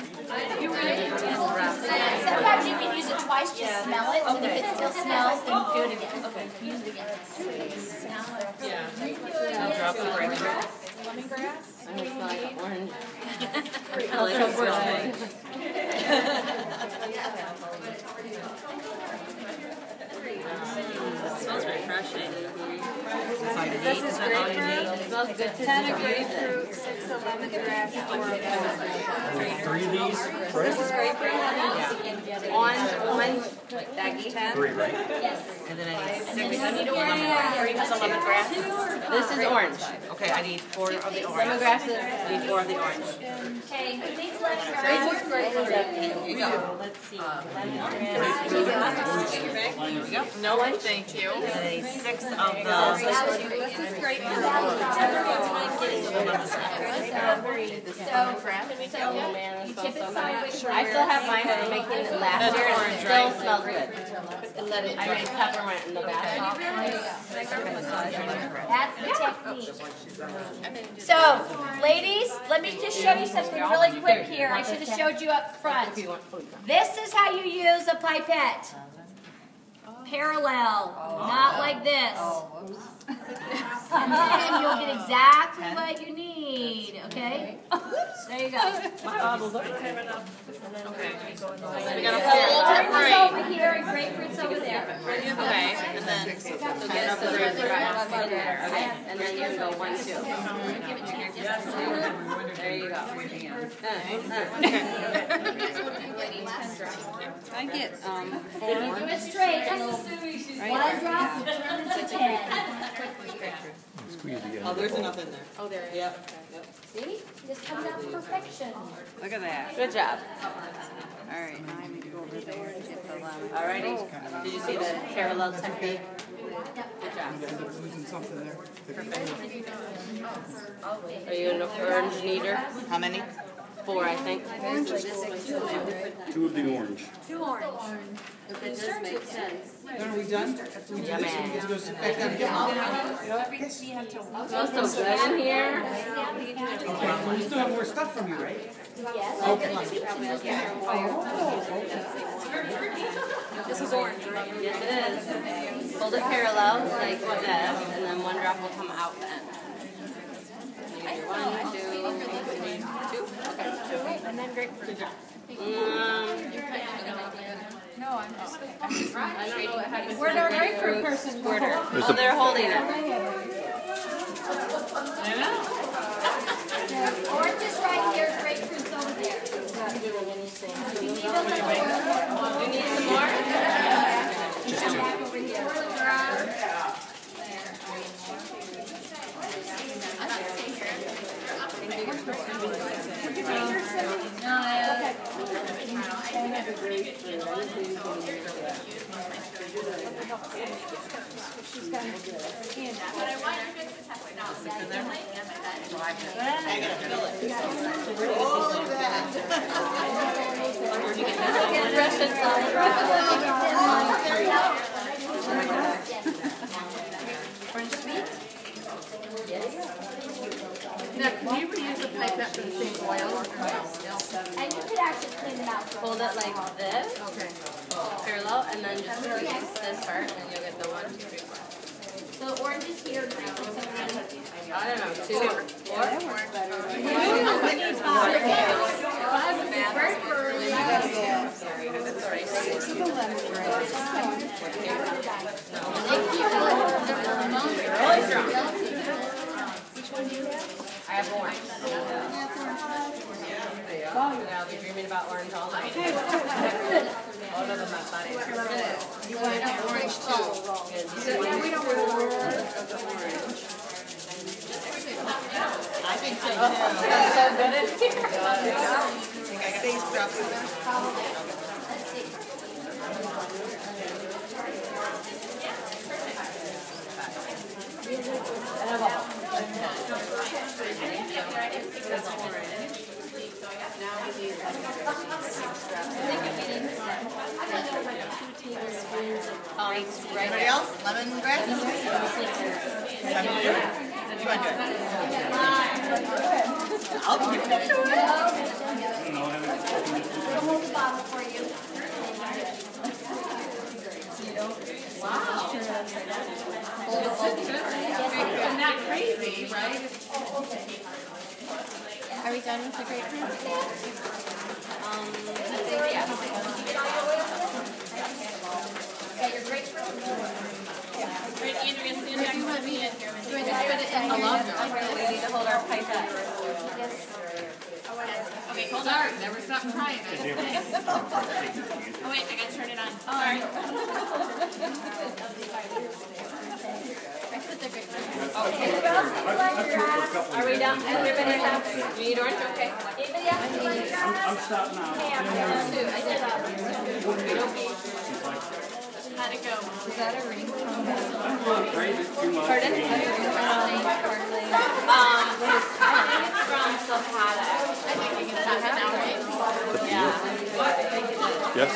Sometimes you can use it twice, just smell it, and if it still smells, then do it again. Okay, use it again. Yeah. I'll drop the grapefruit. Lemongrass? I'm gonna smell like orange. I like it. this is grapefruit. It smells good too. 10 of grapefruit, 6 of lemongrass, 4 of Three of these? This is grapefruit. Orange, baggy. 10. Three, right? And then I need 6. I need 4 lemongrass. This is orange. Okay, I need 4 of the orange. Lemongrass, I need 4 of the orange. Okay, who needs lemongrass? Here you go. Let's see. No one, thank you. And I need 6 of the. This is grapefruit. I still have mine from making it last year and it still smells good. I made peppermint in the bath. That's the technique. So, ladies, let me just show you something really quick here. I should have showed you up front. This is how you use a pipette. Parallel, not like this. And then you'll get exactly what you need, okay? There you go. Okay. We got a Orange is over here and grapefruit's over there. Okay, and then And then you go 1, 2. there you go. I get If you do it straight, one drop turns to 10. Squeeze again. Oh, there's enough in there. Oh, there. Yep. See? This comes out perfection. Look at that. Good job. All right, now I need to go over there and get the lemon. Alrighty. Did you see the parallel technique? Good job. Losing something there. Are you an orange kneader? How many? 4, I think. 2 of the orange. 2 orange. If it does make sense. Then are we done? After we do this, we get to go sit back down and get them out? Smells so good in here. Okay, we still have more stuff from you, right? This is orange, right? Yes, it is. Hold it parallel like this, and then 1 drop will come out then. 1, 2, 2. Okay. And then grapefruit. Good job. No, I'm just. I don't know what happens. Where'd our grapefruit person go? Oh, they're holding it. Orange is right here, grapefruit's over there. You need some more? Come back over here. Now, can you reuse the pipette for the same oil? And you could actually clean them out. Hold it like this. Okay. Parallel, and then just squeeze this part, and you'll get the 1, 2, 3, 4. So orange is here, grapefruit's over there. I don't know, 2, 4. Really strong. Which one do you have? I have orange. I'll be dreaming about orange all night. All over my body. You want orange too? We don't want more of the orange. I think so too. That's so good in here. I got these drops in there. Anybody else? Lemongrass? You want to do it? I'll do it. We'll hold the bottle for you. Wow. Isn't that crazy, right? Are we done with the grapefruit? Yeah. Got your grapefruit? Right, Andrea, stand back. You want me in here. never stop trying. Oh wait, I gotta turn it on. Sorry. Okay. Are we done? Everybody have? You need orange? Okay. Anybody else? I'm stopped now. Hey, I'm too. I did. How'd it go? Is that a ring from Pardon? From Zapata. I think you can stop it now, right? Yeah. Yes?